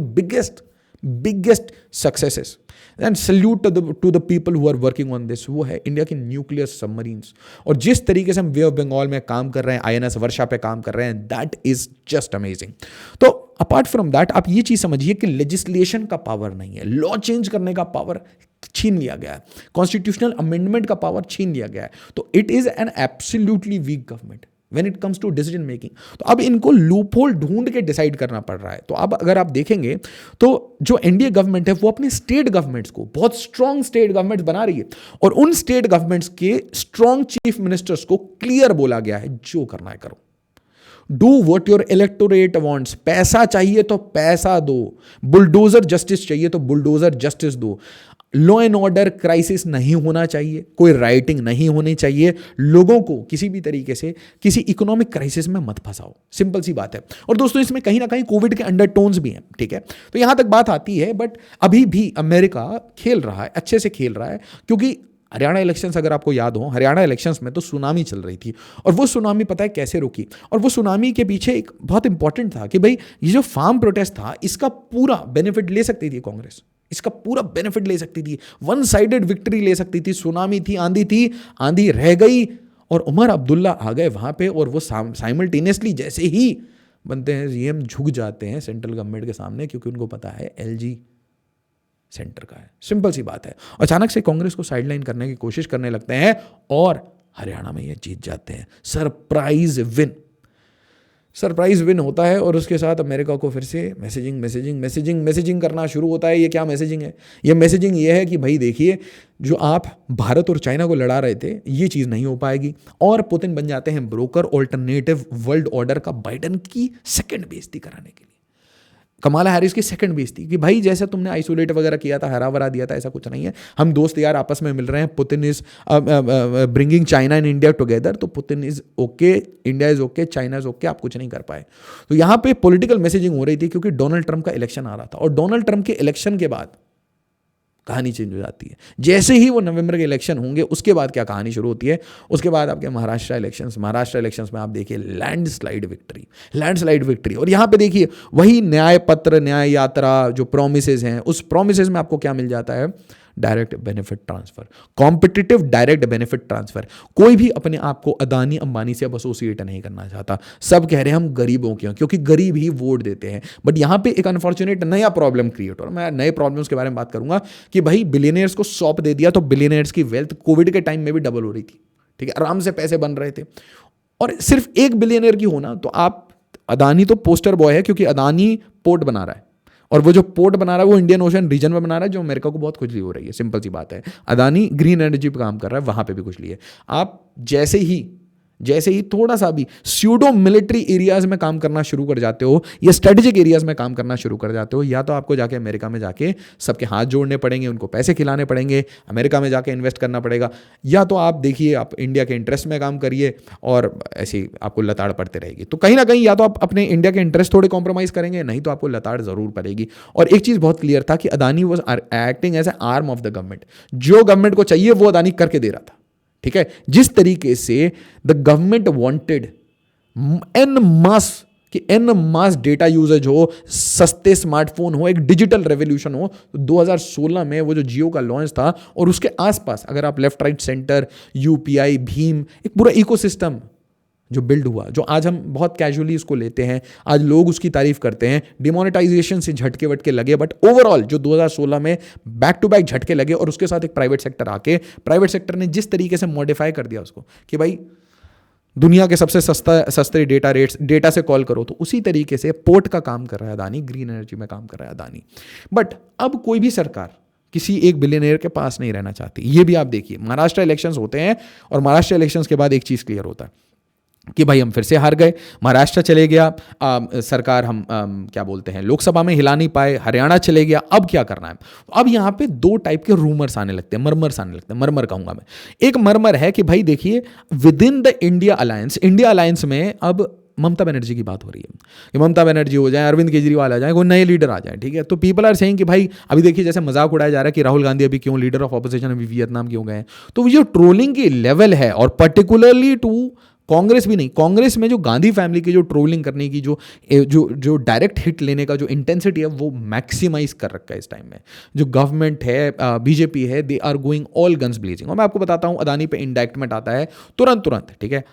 biggest successes and salute to the people who are working on this, वो है इंडिया की न्यूक्लियर सबमरीन्स। और जिस तरीके से हम वे ऑफ बंगाल में काम कर रहे हैं, आईएनएस वर्षा पे काम कर रहे हैं, दैट इज जस्ट अमेजिंग। तो अपार्ट फ्रॉम दैट आप ये चीज समझिए कि लेजिस्लेशन का पावर नहीं है, लॉ चेंज करने का पावर छीन लिया गया है, कॉन्स्टिट्यूशनल अमेंडमेंट का पावर छीन लिया गया है। तो it is an absolutely weak government when it comes to decision making। तो अब इनको लूप होल ढूंढ के डिसाइड करना पड़ रहा है। तो अब अगर आप देखेंगे तो जो एनडीए गवर्नमेंट है वो अपने स्टेट गवर्नमेंट्स को बहुत स्ट्रॉन्ग स्टेट गवर्नमेंट्स बना रही है, और उन स्टेट गवर्नमेंट्स के स्ट्रॉन्ग चीफ मिनिस्टर्स को क्लियर बोला गया है जो करना है करो, do what your electorate wants. पैसा चाहिए तो पैसा दो, बुलडोजर जस्टिस चाहिए तो बुलडोजर जस्टिस दो। लॉ एंड ऑर्डर क्राइसिस नहीं होना चाहिए, कोई राइटिंग नहीं होनी चाहिए, लोगों को किसी भी तरीके से किसी इकोनॉमिक क्राइसिस में मत फंसाओ, सिंपल सी बात है। और दोस्तों इसमें कहीं ना कहीं कोविड के अंडरटोन्स भी हैं, ठीक है, तो यहां तक बात आती है। बट अभी भी अमेरिका खेल रहा है, अच्छे से खेल रहा है, क्योंकि हरियाणा इलेक्शंस अगर आपको याद हो, हरियाणा इलेक्शंस में तो सुनामी चल रही थी, और वो सुनामी पता है कैसे रुकी? और वो सुनामी के पीछे एक बहुत इंपॉर्टेंट था कि भाई ये जो फार्म प्रोटेस्ट था इसका पूरा बेनिफिट ले सकती थी कांग्रेस, इसका पूरा बेनिफिट ले सकती थी, वन साइडेड विक्ट्री ले सकती थी। सुनामी थी, आंधी रह गई, और उमर अब्दुल्ला आ गए वहां पे, और वो साइमल्टेनियसली जैसे ही बनते हैं सीएम झुक जाते हैं सेंट्रल गवर्नमेंट के सामने, क्योंकि उनको पता है एलजी सेंटर का है, सिंपल सी बात है। अचानक से कांग्रेस को साइडलाइन करने की कोशिश करने लगते हैं और हरियाणा में ये जीत जाते हैं, सरप्राइज विन। सरप्राइज विन होता है और उसके साथ अमेरिका को फिर से मैसेजिंग करना शुरू होता है। ये क्या मैसेजिंग है? ये मैसेजिंग ये है कि भाई देखिए, जो आप भारत और चाइना को लड़ा रहे थे, ये चीज़ नहीं हो पाएगी, और पुतिन बन जाते हैं ब्रोकर ऑल्टरनेटिव वर्ल्ड ऑर्डर का, बाइडन की सेकंड बेइज्जती कराने के लिए, कमाला हैरिस की सेकंड बेइज्जती, कि भाई जैसे तुमने आइसोलेट वगैरह किया था, हरा भरा दिया था, ऐसा कुछ नहीं है, हम दोस्त यार आपस में मिल रहे हैं, Putin is bringing China and India together, तो Putin is okay, India is okay, China is okay, आप कुछ नहीं कर पाए। तो यहाँ पे पॉलिटिकल मैसेजिंग हो रही थी, क्योंकि डोनाल्ड ट्रंप का इलेक्शन आ रहा था, और डोनाल्ड ट्रंप के इलेक्शन के बाद कहानी चेंज हो जाती है। जैसे ही वो नवंबर के इलेक्शन होंगे, उसके बाद क्या कहानी शुरू होती है? उसके बाद आपके महाराष्ट्र इलेक्शंस में आप देखिए लैंडस्लाइड विक्ट्री। और यहाँ पे देखिए वही न्याय पत्र, न्याय यात्रा, जो प्रोमिसेस हैं, उस प्रोमिसेस में आपको क्या मिल जाता है? Direct benefit transfer, competitive direct benefit transfer. कोई भी अपने आप को अदानी अंबानी से अब एसोसिएट नहीं करना चाहता, सब कह रहे हैं हम गरीबों के हैं, क्योंकि गरीब ही वोट देते हैं। बट यहां पे एक अनफॉर्चुनेट नया प्रॉब्लम क्रिएट हो रहा है। मैं नए प्रॉब्लम्स के बारे में बात करूंगा कि भाई बिलियनियर्स को सौंप दे दिया, तो बिलियनियर्स की वेल्थ कोविड के टाइम में भी डबल हो रही थी, ठीक है, आराम से पैसे बन रहे थे। और सिर्फ एक बिलियनियर की होना, तो आप, अदानी तो पोस्टर बॉय है, क्योंकि अदानी पोर्ट बना रहा है, और वो जो पोर्ट बना रहा है वो इंडियन ओशन रीजन में बना रहा है, जो अमेरिका को बहुत खुजली हो रही है। सिंपल सी बात है, अदानी ग्रीन एनर्जी पे काम कर रहा है, वहां पे भी खुजली है। आप जैसे ही थोड़ा सा भी स्यूडो मिलिट्री एरियाज में काम करना शुरू कर जाते हो, या स्ट्रेटेजिक एरियाज में काम करना शुरू कर जाते हो, या तो आपको जाके अमेरिका में जाके सबके हाथ जोड़ने पड़ेंगे, उनको पैसे खिलाने पड़ेंगे, अमेरिका में जाके इन्वेस्ट करना पड़ेगा, या तो आप देखिए आप इंडिया के इंटरेस्ट में काम करिए, और ऐसी आपको लताड़ पड़ते रहेगी। तो कहीं ना कहीं या तो आप अपने इंडिया के इंटरेस्ट थोड़े कॉम्प्रोमाइज करेंगे, नहीं तो आपको लताड़ जरूर पड़ेगी। और एक चीज बहुत क्लियर था कि Adani was acting as a arm of the government, जो गवर्नमेंट को चाहिए वो अदानी करके दे रहा था, ठीक है। जिस तरीके से the government wanted an mass data usage हो, सस्ते स्मार्टफोन हो, एक डिजिटल रेवोल्यूशन हो, तो 2016 में वो जो जियो का लॉन्च था, और उसके आसपास अगर आप left right centre, UPI, Bhim, एक पूरा इकोसिस्टम जो बिल्ड हुआ, जो आज हम बहुत कैजुअली इसको लेते हैं, आज लोग उसकी तारीफ करते हैं, डिमोनेटाइजेशन से झटके वटके लगे, बट ओवरऑल जो 2016 में बैक टू बैक झटके लगे, और उसके साथ एक प्राइवेट सेक्टर आके, प्राइवेट सेक्टर ने जिस तरीके से मॉडिफाई कर दिया उसको कि भाई दुनिया के सबसे सस्ते डेटा से कॉल करो, तो उसी तरीके से पोर्ट का काम कर रहा है अदानी, ग्रीन एनर्जी में काम कर रहा है अदानी। बट अब कोई भी सरकार किसी एक बिलियनियर के पास नहीं रहना चाहती। ये भी आप देखिए, महाराष्ट्र इलेक्शंस होते हैं, और महाराष्ट्र इलेक्शंस के बाद एक चीज़ क्लियर होता है कि भाई हम फिर से हार गए, महाराष्ट्र चले गया, सरकार हम क्या बोलते हैं, लोकसभा में हिला नहीं पाए, हरियाणा चले गया, अब क्या करना है? अब यहाँ पे दो टाइप के रूमर्स आने लगते हैं, मर्मर्स आने लगते हैं, मर्मर कहूंगा मैं। एक मर्मर है कि भाई देखिए, with in the India alliance में अब ममता बनर्जी की बात हो रही है कि ममता बनर्जी हो जाए, अरविंद केजरीवाल आ जाए, कोई नए लीडर आ जाए, ठीक है। तो पीपल आर सेइंग कि भाई अभी देखिए, जैसे मजाक उड़ाया जा रहा है कि राहुल गांधी अभी क्यों लीडर ऑफ ऑपोजिशन, अभी वियतनाम क्यों गए, तो ये ट्रोलिंग की लेवल है, और पर्टिकुलरली टू कांग्रेस भी नहीं, कांग्रेस में जो गांधी फैमिली की जो ट्रोलिंग करने की जो डायरेक्ट हिट लेने का जो इंटेंसिटी है, वो मैक्सिमाइज कर रखा है इस टाइम में। जो गवर्नमेंट है, बीजेपी है, they are going all guns blazing. और मैं आपको बताता हूं, अदानी पे इंडाइक्टमेंट आता है तुरंत, ठीक है।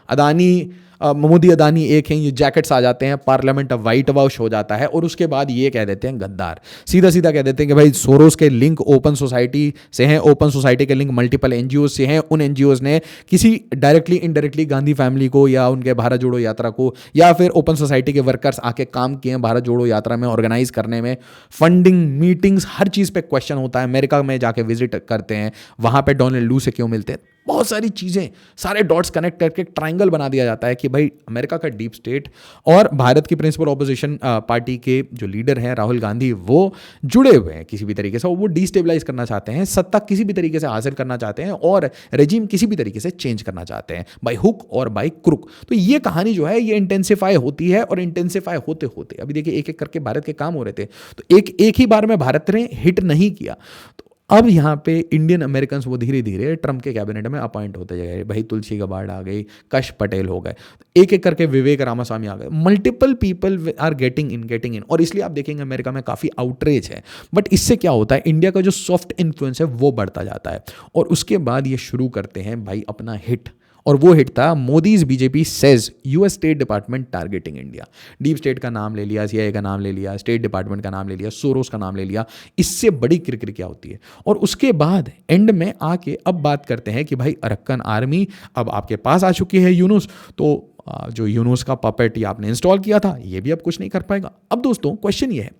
मोदी अदानी एक हैं, ये जैकेट्स आ जाते हैं, पार्लियामेंट अब व्हाइट वॉश हो जाता है, और उसके बाद ये कह देते हैं गद्दार, सीधा कह देते हैं कि भाई सोरोस के लिंक ओपन सोसाइटी से हैं, ओपन सोसाइटी के लिंक मल्टीपल एनजीओ से हैं, उन एनजीओज ने किसी डायरेक्टली इनडायरेक्टली गांधी फैमिली को, या उनके भारत जोड़ो यात्रा को, या फिर ओपन सोसाइटी के वर्कर्स आके काम किए हैं भारत जोड़ो यात्रा में ऑर्गेनाइज करने में, फंडिंग, मीटिंग्स, हर चीज़ पे क्वेश्चन होता है। अमेरिका में जाके विजिट करते हैं, वहाँ पे डोनाल्ड लू से क्यों मिलते हैं, बहुत सारी चीज़ें, सारे डॉट्स कनेक्ट करके ट्रायंगल बना दिया जाता है कि भाई अमेरिका का डीप स्टेट और भारत की प्रिंसिपल ऑपोजिशन पार्टी के जो लीडर हैं राहुल गांधी, वो जुड़े हुए हैं किसी भी तरीके से, वो डिस्टेबलाइज करना चाहते हैं, सत्ता किसी भी तरीके से हासिल करना चाहते हैं, और रेजिम किसी भी तरीके से चेंज करना चाहते हैं, बाय हुक और बाय क्रुक। तो ये कहानी जो है ये इंटेंसिफाई होती है, और इंटेंसिफाई होते होते अभी देखिए एक एक करके भारत के काम हो रहे थे, तो एक ही बार में भारत ने हिट नहीं किया। तो अब यहाँ पे इंडियन अमेरिकन वो धीरे धीरे ट्रम्प के कैबिनेट में अपॉइंट होते गए, भाई तुलसी गबार्ड आ गई, कश पटेल हो गए, एक एक करके विवेक रामास्वामी आ गए, multiple people are getting in, और इसलिए आप देखेंगे अमेरिका में काफ़ी आउटरीच है। बट इससे क्या होता है, इंडिया का जो सॉफ्ट इन्फ्लुएंस है वो बढ़ता जाता है, और उसके बाद ये शुरू करते हैं भाई अपना हिट, और वो हिट था Modi's BJP says US state department targeting India. Deep state का नाम ले लिया, सीआईए का नाम ले लिया, स्टेट डिपार्टमेंट का नाम ले लिया, सोरोस का नाम ले लिया। इससे बड़ी किरकिर क्या होती है? और उसके बाद एंड में आके अब बात करते हैं कि भाई अरक्कन आर्मी अब आपके पास आ चुकी है यूनुस, तो जो यूनूस का पपेट ये आपने इंस्टॉल किया था, ये भी अब कुछ नहीं कर पाएगा। अब दोस्तों क्वेश्चन ये है,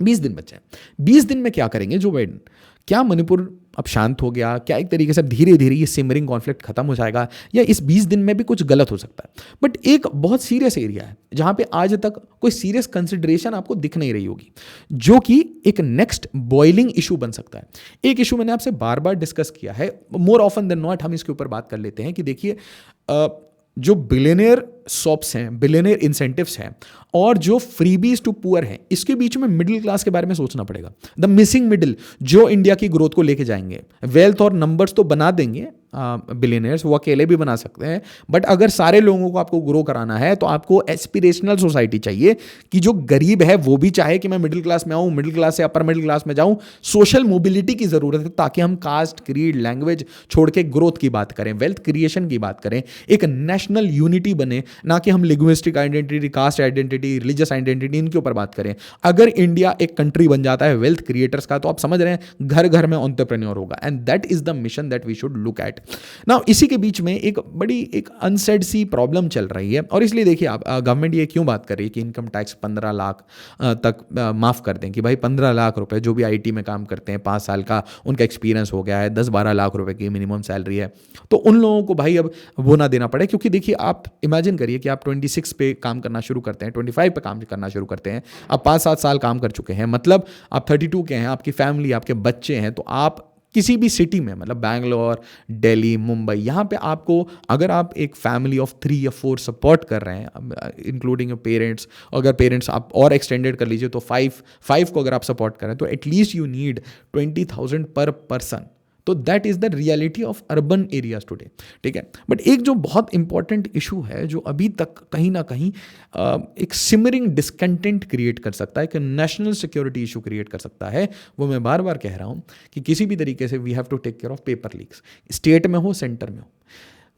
20 दिन बचे हैं, 20 दिन में क्या करेंगे जो बाइडेन? क्या मणिपुर अब शांत हो गया? क्या एक तरीके से धीरे धीरे ये सिमरिंग कॉन्फ्लिक्ट खत्म हो जाएगा, या इस 20 दिन में भी कुछ गलत हो सकता है? बट एक बहुत सीरियस एरिया है जहां पे आज तक कोई सीरियस कंसिडरेशन आपको दिख नहीं रही होगी, जो कि एक नेक्स्ट बॉइलिंग इशू बन सकता है। एक इशू मैंने आपसे बार बार डिस्कस किया है, मोर ऑफन देन नॉट हम इसके ऊपर बात कर लेते हैं कि देखिए जो बिलियनियर शॉप्स हैं, बिलियनियर इंसेंटिव्स हैं, और जो फ्रीबीज टू पुअर हैं, इसके बीच में मिडिल क्लास के बारे में सोचना पड़ेगा। द मिसिंग मिडिल जो इंडिया की ग्रोथ को लेके जाएंगे। वेल्थ और नंबर्स तो बना देंगे बिलियनियर्स, वो अकेले भी बना सकते हैं, बट अगर सारे लोगों को आपको ग्रो कराना है तो आपको एस्पिरेशनल सोसाइटी चाहिए कि जो गरीब है वो भी चाहे कि मैं मिडिल क्लास में आऊँ, मिडिल क्लास से अपर मिडिल क्लास में जाऊँ। सोशल मोबिलिटी की ज़रूरत है ताकि हम कास्ट, क्रीड, लैंग्वेज छोड़ के ग्रोथ की बात करें, वेल्थ क्रिएशन की बात करें, एक नेशनल यूनिटी बने, ना कि हम linguistic identity, cast identity, religious identity इनके ऊपर बात करें। अगर इंडिया एक कंट्री बन जाता है वेल्थ क्रिएटर्स का, तो आप समझ रहे हैं घर घर में एंटरप्रेन्योर होगा, and that is the mission that we should look at now. इसी के बीच में एक बड़ी एक अनसेड सी प्रॉब्लम चल रही है, और इसलिए देखिए आप गवर्नमेंट ये क्यों बात कर रही है कि इनकम टैक्स 15 लाख तक माफ कर दें, कि भाई 15 लाख रुपए जो भी आईटी में काम करते हैं, 5 साल का उनका एक्सपीरियंस हो गया है, 10-12 लाख रुपए की मिनिमम सैलरी है, तो उन लोगों को भाई अब वो ना देना पड़े। क्योंकि देखिए आप इमेजिन करिए कि आप 26 पे काम करना शुरू करते हैं, 25 पे काम करना शुरू करते हैं, आप 5-7 साल काम कर चुके हैं, मतलब आप 32 के हैं, आपकी फैमिली, आपके बच्चे हैं, तो आप किसी भी सिटी में, मतलब बैंगलोर, दिल्ली, मुंबई, यहाँ पे आपको अगर आप एक फैमिली ऑफ 3 या 4 सपोर्ट कर रहे हैं, इंक्लूडिंग योर पेरेंट्स, अगर पेरेंट्स आप और एक्सटेंडेड कर लीजिए तो 5 को अगर आप सपोर्ट करें तो एटलीस्ट यू नीड 20,000 पर पर्सन। तो that is the reality of urban areas today, ठीक है। बट एक जो बहुत इंपॉर्टेंट इशू है, जो अभी तक कहीं ना कहीं एक सिमरिंग डिस्कंटेंट क्रिएट कर सकता है, कि नेशनल सिक्योरिटी इशू क्रिएट कर सकता है, वो मैं बार बार कह रहा हूं कि किसी भी तरीके से we have to take care of paper leaks, state में हो, सेंटर में हो।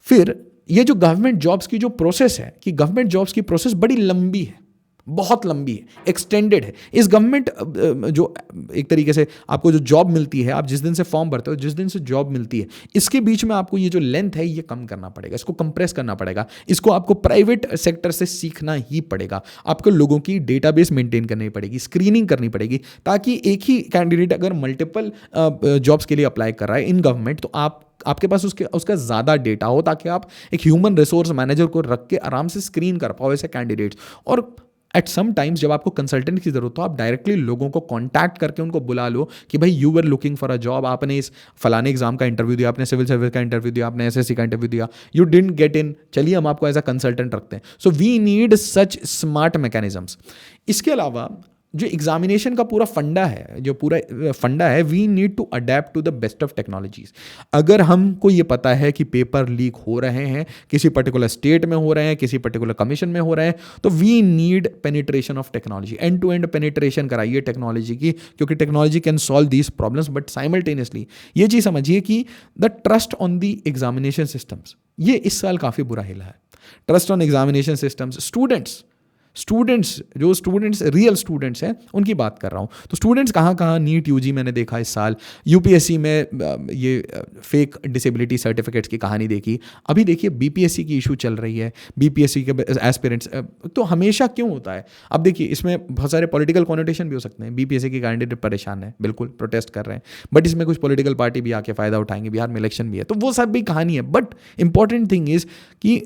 फिर ये जो गवर्नमेंट जॉब्स की जो प्रोसेस है, कि गवर्नमेंट जॉब्स की प्रोसेस बड़ी लंबी है, बहुत लंबी है, एक्सटेंडेड है। इस गवर्नमेंट जो एक तरीके से आपको जो जॉब मिलती है, आप जिस दिन से फॉर्म भरते हो, जिस दिन से जॉब मिलती है, इसके बीच में आपको ये जो लेंथ है ये कम करना पड़ेगा, इसको कंप्रेस करना पड़ेगा, इसको आपको प्राइवेट सेक्टर से सीखना ही पड़ेगा। आपको लोगों की डेटाबेस मेंटेन करनी पड़ेगी, स्क्रीनिंग करनी पड़ेगी, ताकि एक ही कैंडिडेट अगर मल्टीपल जॉब्स के लिए अप्लाई कर रहा है इन गवर्नमेंट, तो आपके पास उसका ज़्यादा डेटा हो, ताकि आप एक ह्यूमन रिसोर्स मैनेजर को रख के आराम से स्क्रीन कर पाओ ऐसे कैंडिडेट्स। और एट सम टाइम्स जब आपको कंसल्टेंट की जरूरत हो, आप डायरेक्टली लोगों को कांटेक्ट करके उनको बुला लो कि भाई you were looking for a job, आपने इस फलाने एग्जाम का इंटरव्यू दिया, आपने सिविल सर्विस का इंटरव्यू दिया, आपने एसएससी का इंटरव्यू दिया, यू डिडंट गेट इन, चलिए हम आपको एज अ कंसल्टेंट रखते हैं। So we need such smart mechanisms. इसके अलावा जो एग्जामिनेशन का पूरा फंडा है, जो पूरा फंडा है, we need to adapt to the best of technologies. अगर हमको ये पता है कि पेपर लीक हो रहे हैं, किसी पर्टिकुलर स्टेट में हो रहे हैं, किसी पर्टिकुलर कमीशन में हो रहे हैं, तो we need penetration of technology, end to end penetration कराइए टेक्नोलॉजी की, क्योंकि technology can solve these problems. But simultaneously ये चीज़ समझिए कि the trust on the examination systems, ये इस साल काफ़ी बुरा हिला है। ट्रस्ट ऑन एग्जामिनेशन सिस्टम्स, जो स्टूडेंट्स रियल स्टूडेंट्स हैं उनकी बात कर रहा हूँ। तो स्टूडेंट्स कहाँ नीट यूजी मैंने देखा इस साल, यूपीएससी में ये फेक डिसेबिलिटी सर्टिफिकेट्स की कहानी देखी, अभी देखिए बीपीएससी की इशू चल रही है, बीपीएससी के एस्पिरेंट्स। तो हमेशा क्यों होता है? अब देखिए इसमें बहुत सारे पॉलिटिकल कॉनोटेशन भी हो सकते हैं। बीपीएससी के कैंडिडेट परेशान है, बिल्कुल प्रोटेस्ट कर रहे हैं, बट इसमें कुछ पॉलिटिकल पार्टी भी आके फ़ायदा उठाएंगे, बिहार में इलेक्शन भी है, तो वो सब भी कहानी है। बट इंपॉर्टेंट थिंग इज कि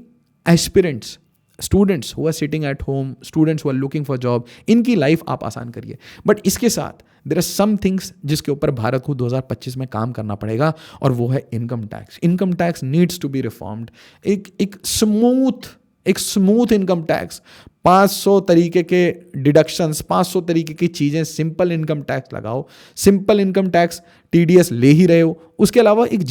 aspirants, students who are sitting at home, students who are looking for job, इनकी लाइफ आप आसान करिए। बट इसके साथ देयर आर सम थिंग्स जिसके ऊपर भारत को 2025 में काम करना पड़ेगा, और वो है income tax. Income tax needs to be reformed. एक स्मूथ इनकम टैक्स, 500 तरीके के डिडक्शंस, 500 तरीके की चीज़ें, सिंपल इनकम टैक्स लगाओ। सिंपल इनकम टैक्स, टीडीएस ले ही रहे हो, उसके अलावा एक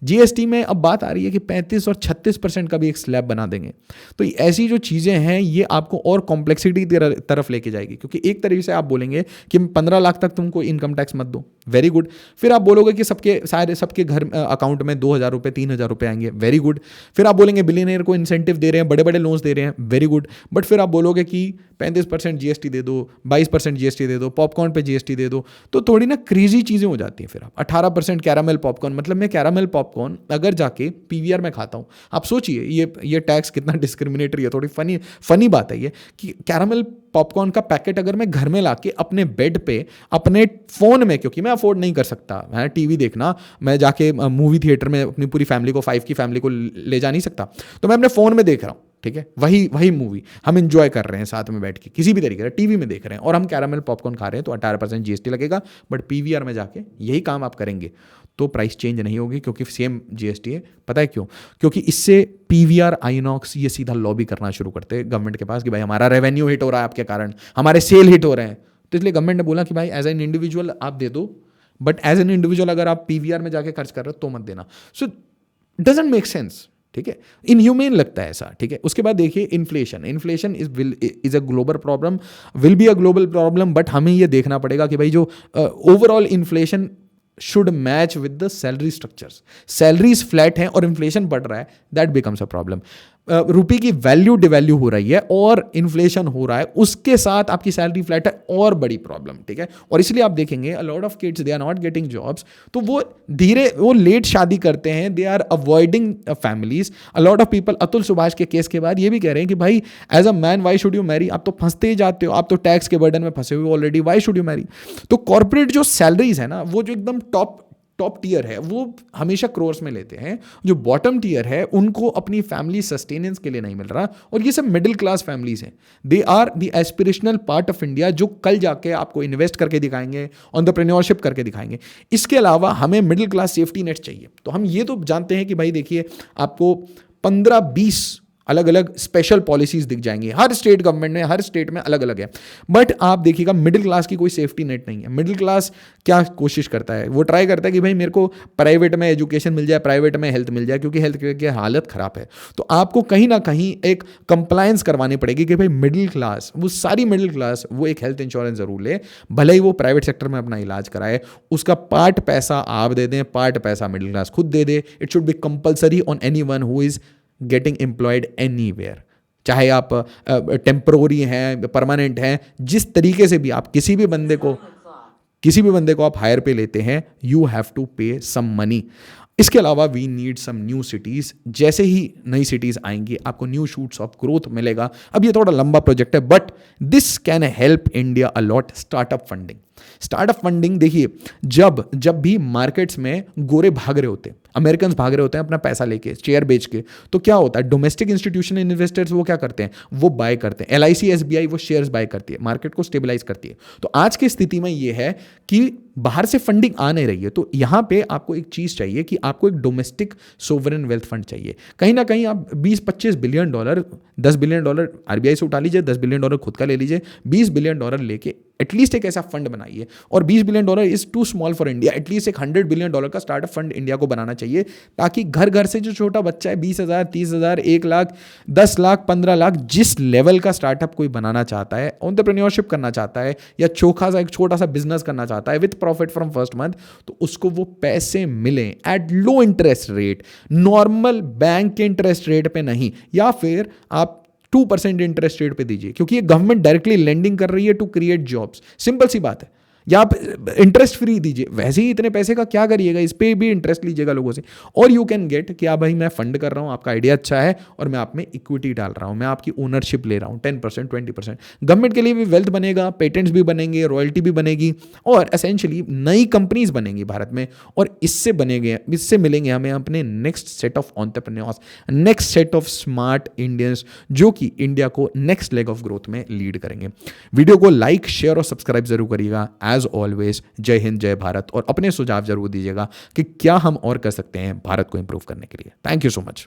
जीएसटी में अब बात आ रही है कि 35 और 36% का भी एक स्लैब बना देंगे। तो ऐसी जो चीज़ें हैं ये आपको और कॉम्प्लेक्सिटी की तरफ लेके जाएगी, क्योंकि एक तरीके से आप बोलेंगे कि 15 लाख तक तुमको इनकम टैक्स मत दो, वेरी गुड। फिर आप बोलोगे कि सबके घर अकाउंट में 2,000 रुपये, 3,000 रुपये आएंगे, वेरी गुड। फिर आप बोलेंगे बिलियनियर को इंसेंटिव दे रहे हैं, बड़े बड़े लोन्स दे रहे हैं, वेरी गुड। बट फिर आप बोलोगे कि 35% जीएसटी दे दो, 22% जीएसटी दे दो, पॉपकॉर्न पे जीएसटी दे दो, तो थोड़ी ना क्रेजी चीज़ें हो जाती हैं। फिर आप 18% कैरामेल पॉपकॉर्न, मतलब मैं कैरामेल पॉपकॉर्न पॉपकॉर्न अगर जाके पीवीआर में खाता हूँ, आप सोचिए ये टैक्स कितना डिस्क्रिमिनेटरी है। थोड़ी फनी बात है ये कि कैरामल पॉपकॉर्न का पैकेट अगर मैं घर में लाके अपने बेड पे अपने फ़ोन में, क्योंकि मैं अफोर्ड नहीं कर सकता मैं टीवी देखना, मैं जाके मूवी थिएटर में अपनी पूरी फैमिली को 5 की फैमिली को ले जा नहीं सकता, तो मैं अपने फ़ोन में देख रहा हूँ, ठीक है, वही मूवी हम इंजॉय कर रहे हैं साथ में बैठ के, किसी भी तरीके से टीवी में देख रहे हैं और हम कैरामल पॉपकॉर्न खा रहे हैं, तो 18% जीएसटी लगेगा। बट पीवीआर में जाके यही काम आप करेंगे तो प्राइस चेंज नहीं होगी, क्योंकि सेम जीएसटी है। पता है क्यों? क्योंकि इससे पीवीआर, आइनॉक्स ये सीधा लॉबी करना शुरू करते हैं गवर्नमेंट के पास कि भाई हमारा रेवेन्यू हिट हो रहा है आपके कारण, हमारे सेल हिट हो रहे हैं। तो इसलिए गवर्नमेंट ने बोला कि भाई एज एन इंडिविजुअल आप दे दो, बट एज एन इंडिविजुअल अगर आप पीवीआर में जाके खर्च कर रहे हो तो मत देना। सो डजंट मेक सेंस, ठीक है, इनह्यूमेन लगता है ऐसा, ठीक है। उसके बाद देखिए inflation is a global problem, will be a global problem, but हमें ये देखना पड़ेगा कि भाई जो overall inflation should match with the salary structures. Salaries flat हैं और इन्फ्लेशन बढ़ रहा है, दैट बिकम्स अ प्रॉब्लम। रुपये की वैल्यू डिवैल्यू हो रही है और इन्फ्लेशन हो रहा है, उसके साथ आपकी सैलरी फ्लैट है, और बड़ी प्रॉब्लम, ठीक है। और इसलिए आप देखेंगे a lot of kids they are not getting jobs, तो वो लेट शादी करते हैं, they are avoiding families. A lot of people, Atul Subhash के केस के बाद ये भी कह रहे हैं कि भाई as a man why should you marry, आप तो फंसते ही जाते हो, आप तो टैक्स के बर्डन में फंसे हुए already, Y should you Mary. तो कॉर्पोरेट जो सैलरीज है ना, वो जो एकदम टॉप टियर है वो हमेशा क्रोर्स में लेते हैं, जो बॉटम टियर है उनको अपनी फैमिली सस्टेनेंस के लिए नहीं मिल रहा, और ये सब मिडिल क्लास फैमिलीज हैं। They are the aspirational part of India, जो कल जाके आपको इन्वेस्ट करके दिखाएंगे, एंटरप्रेन्योरशिप करके दिखाएंगे। इसके अलावा हमें मिडिल क्लास सेफ्टी नेट चाहिए। तो हम ये तो जानते हैं कि भाई देखिए आपको 15-20 अलग अलग स्पेशल पॉलिसीज दिख जाएंगी, हर स्टेट गवर्नमेंट में, हर स्टेट में अलग अलग है। बट आप देखिएगा मिडिल क्लास की कोई सेफ्टी नेट नहीं है। मिडिल क्लास क्या कोशिश करता है, वो ट्राई करता है कि भाई मेरे को प्राइवेट में एजुकेशन मिल जाए, प्राइवेट में हेल्थ मिल जाए, क्योंकि हेल्थ की हालत खराब है। तो आपको कहीं ना कहीं एक कंप्लायंस करवानी पड़ेगी कि भाई मिडिल क्लास, वो सारी मिडिल क्लास, वो एक हेल्थ इंश्योरेंस जरूर ले, भले ही वो प्राइवेट सेक्टर में अपना इलाज कराए, उसका पार्ट पैसा आप दे दें, पार्ट पैसा मिडिल क्लास खुद दे दे। It should be compulsory on anyone who is getting employed anywhere, चाहे आप टेम्पररी हैं, परमानेंट हैं, जिस तरीके से भी आप किसी भी बंदे को आप हायर पे लेते हैं, यू हैव टू पे सम मनी। इसके अलावा we need some new cities. जैसे ही नई सिटीज़ आएंगी आपको न्यू शूट्स ऑफ ग्रोथ मिलेगा। अब ये थोड़ा लंबा प्रोजेक्ट है, but this can help India a lot. Startup funding देखिए, जब भी मार्केट्स में गोरे भाग रहे होते हैं, अमेरिकन भाग रहे होते हैं अपना पैसा लेके, शेयर बेच के, तो क्या होता है, डोमेस्टिक इंस्टीट्यूशनल इन्वेस्टर्स वो क्या करते हैं, वो बाय करते हैं। LIC SBI वो शेयर्स बाय करती है, मार्केट को स्टेबलाइज करती है। तो आज की स्थिति में ये है कि बाहर से फंडिंग आ नहीं रही है, तो यहां पे आपको एक चीज चाहिए कि आपको एक डोमेस्टिक सोवरेन वेल्थ फंड चाहिए। कहीं ना कहीं आप 20-25 billion dollar, 10 billion dollar RBI से उठा लीजिए, 10 बिलियन डॉलर खुद का ले लीजिए, 20 बिलियन डॉलर लेके एटलीस्ट एक ऐसा फंड बनाइए। और 20 billion dollar is too small for India, at least एक 100 बिलियन डॉलर का स्टार्टअप फंड इंडिया को बनाना चाहिए, ताकि घर घर से जो छोटा बच्चा है 20,000, 30,000, 1 लाख, 10 लाख, 15 लाख, जिस लेवल का स्टार्टअप कोई बनाना चाहता है, एंटरप्रेन्योरशिप करना चाहता है, या एक छोटा सा बिजनेस करना चाहता है with profit from first month, तो उसको वो पैसे मिले at low interest rate, normal bank के इंटरेस्ट रेट पे नहीं, या फिर आप 2% इंटरेस्ट रेट पे दीजिए, क्योंकि ये गवर्नमेंट डायरेक्टली लेंडिंग कर रही है टू क्रिएट जॉब्स। सिंपल सी बात है, या आप इंटरेस्ट फ्री दीजिए, वैसे ही इतने पैसे का क्या करिएगा, इस पे भी इंटरेस्ट लीजिएगा लोगों से, और यू कैन गेट कि भाई मैं फंड कर रहा हूँ, आपका आइडिया अच्छा है और मैं आप में इक्विटी डाल रहा हूँ, मैं आपकी ओनरशिप ले रहा हूँ 10%, 20%। गवर्नमेंट के लिए भी वेल्थ बनेगा, पेटेंट्स भी बनेंगे, रॉयल्टी भी बनेगी, और एसेंशियली नई कंपनीज बनेंगी भारत में, और इससे मिलेंगे हमें अपने next set of entrepreneurs, next set of smart Indians, जो कि इंडिया को नेक्स्ट लेग ऑफ ग्रोथ में लीड करेंगे। वीडियो को लाइक, शेयर और सब्सक्राइब जरूर करिएगा। एज ऑलवेज, जय हिंद, जय भारत, और अपने सुझाव जरूर दीजिएगा कि क्या हम और कर सकते हैं भारत को इंप्रूव करने के लिए। Thank you so much.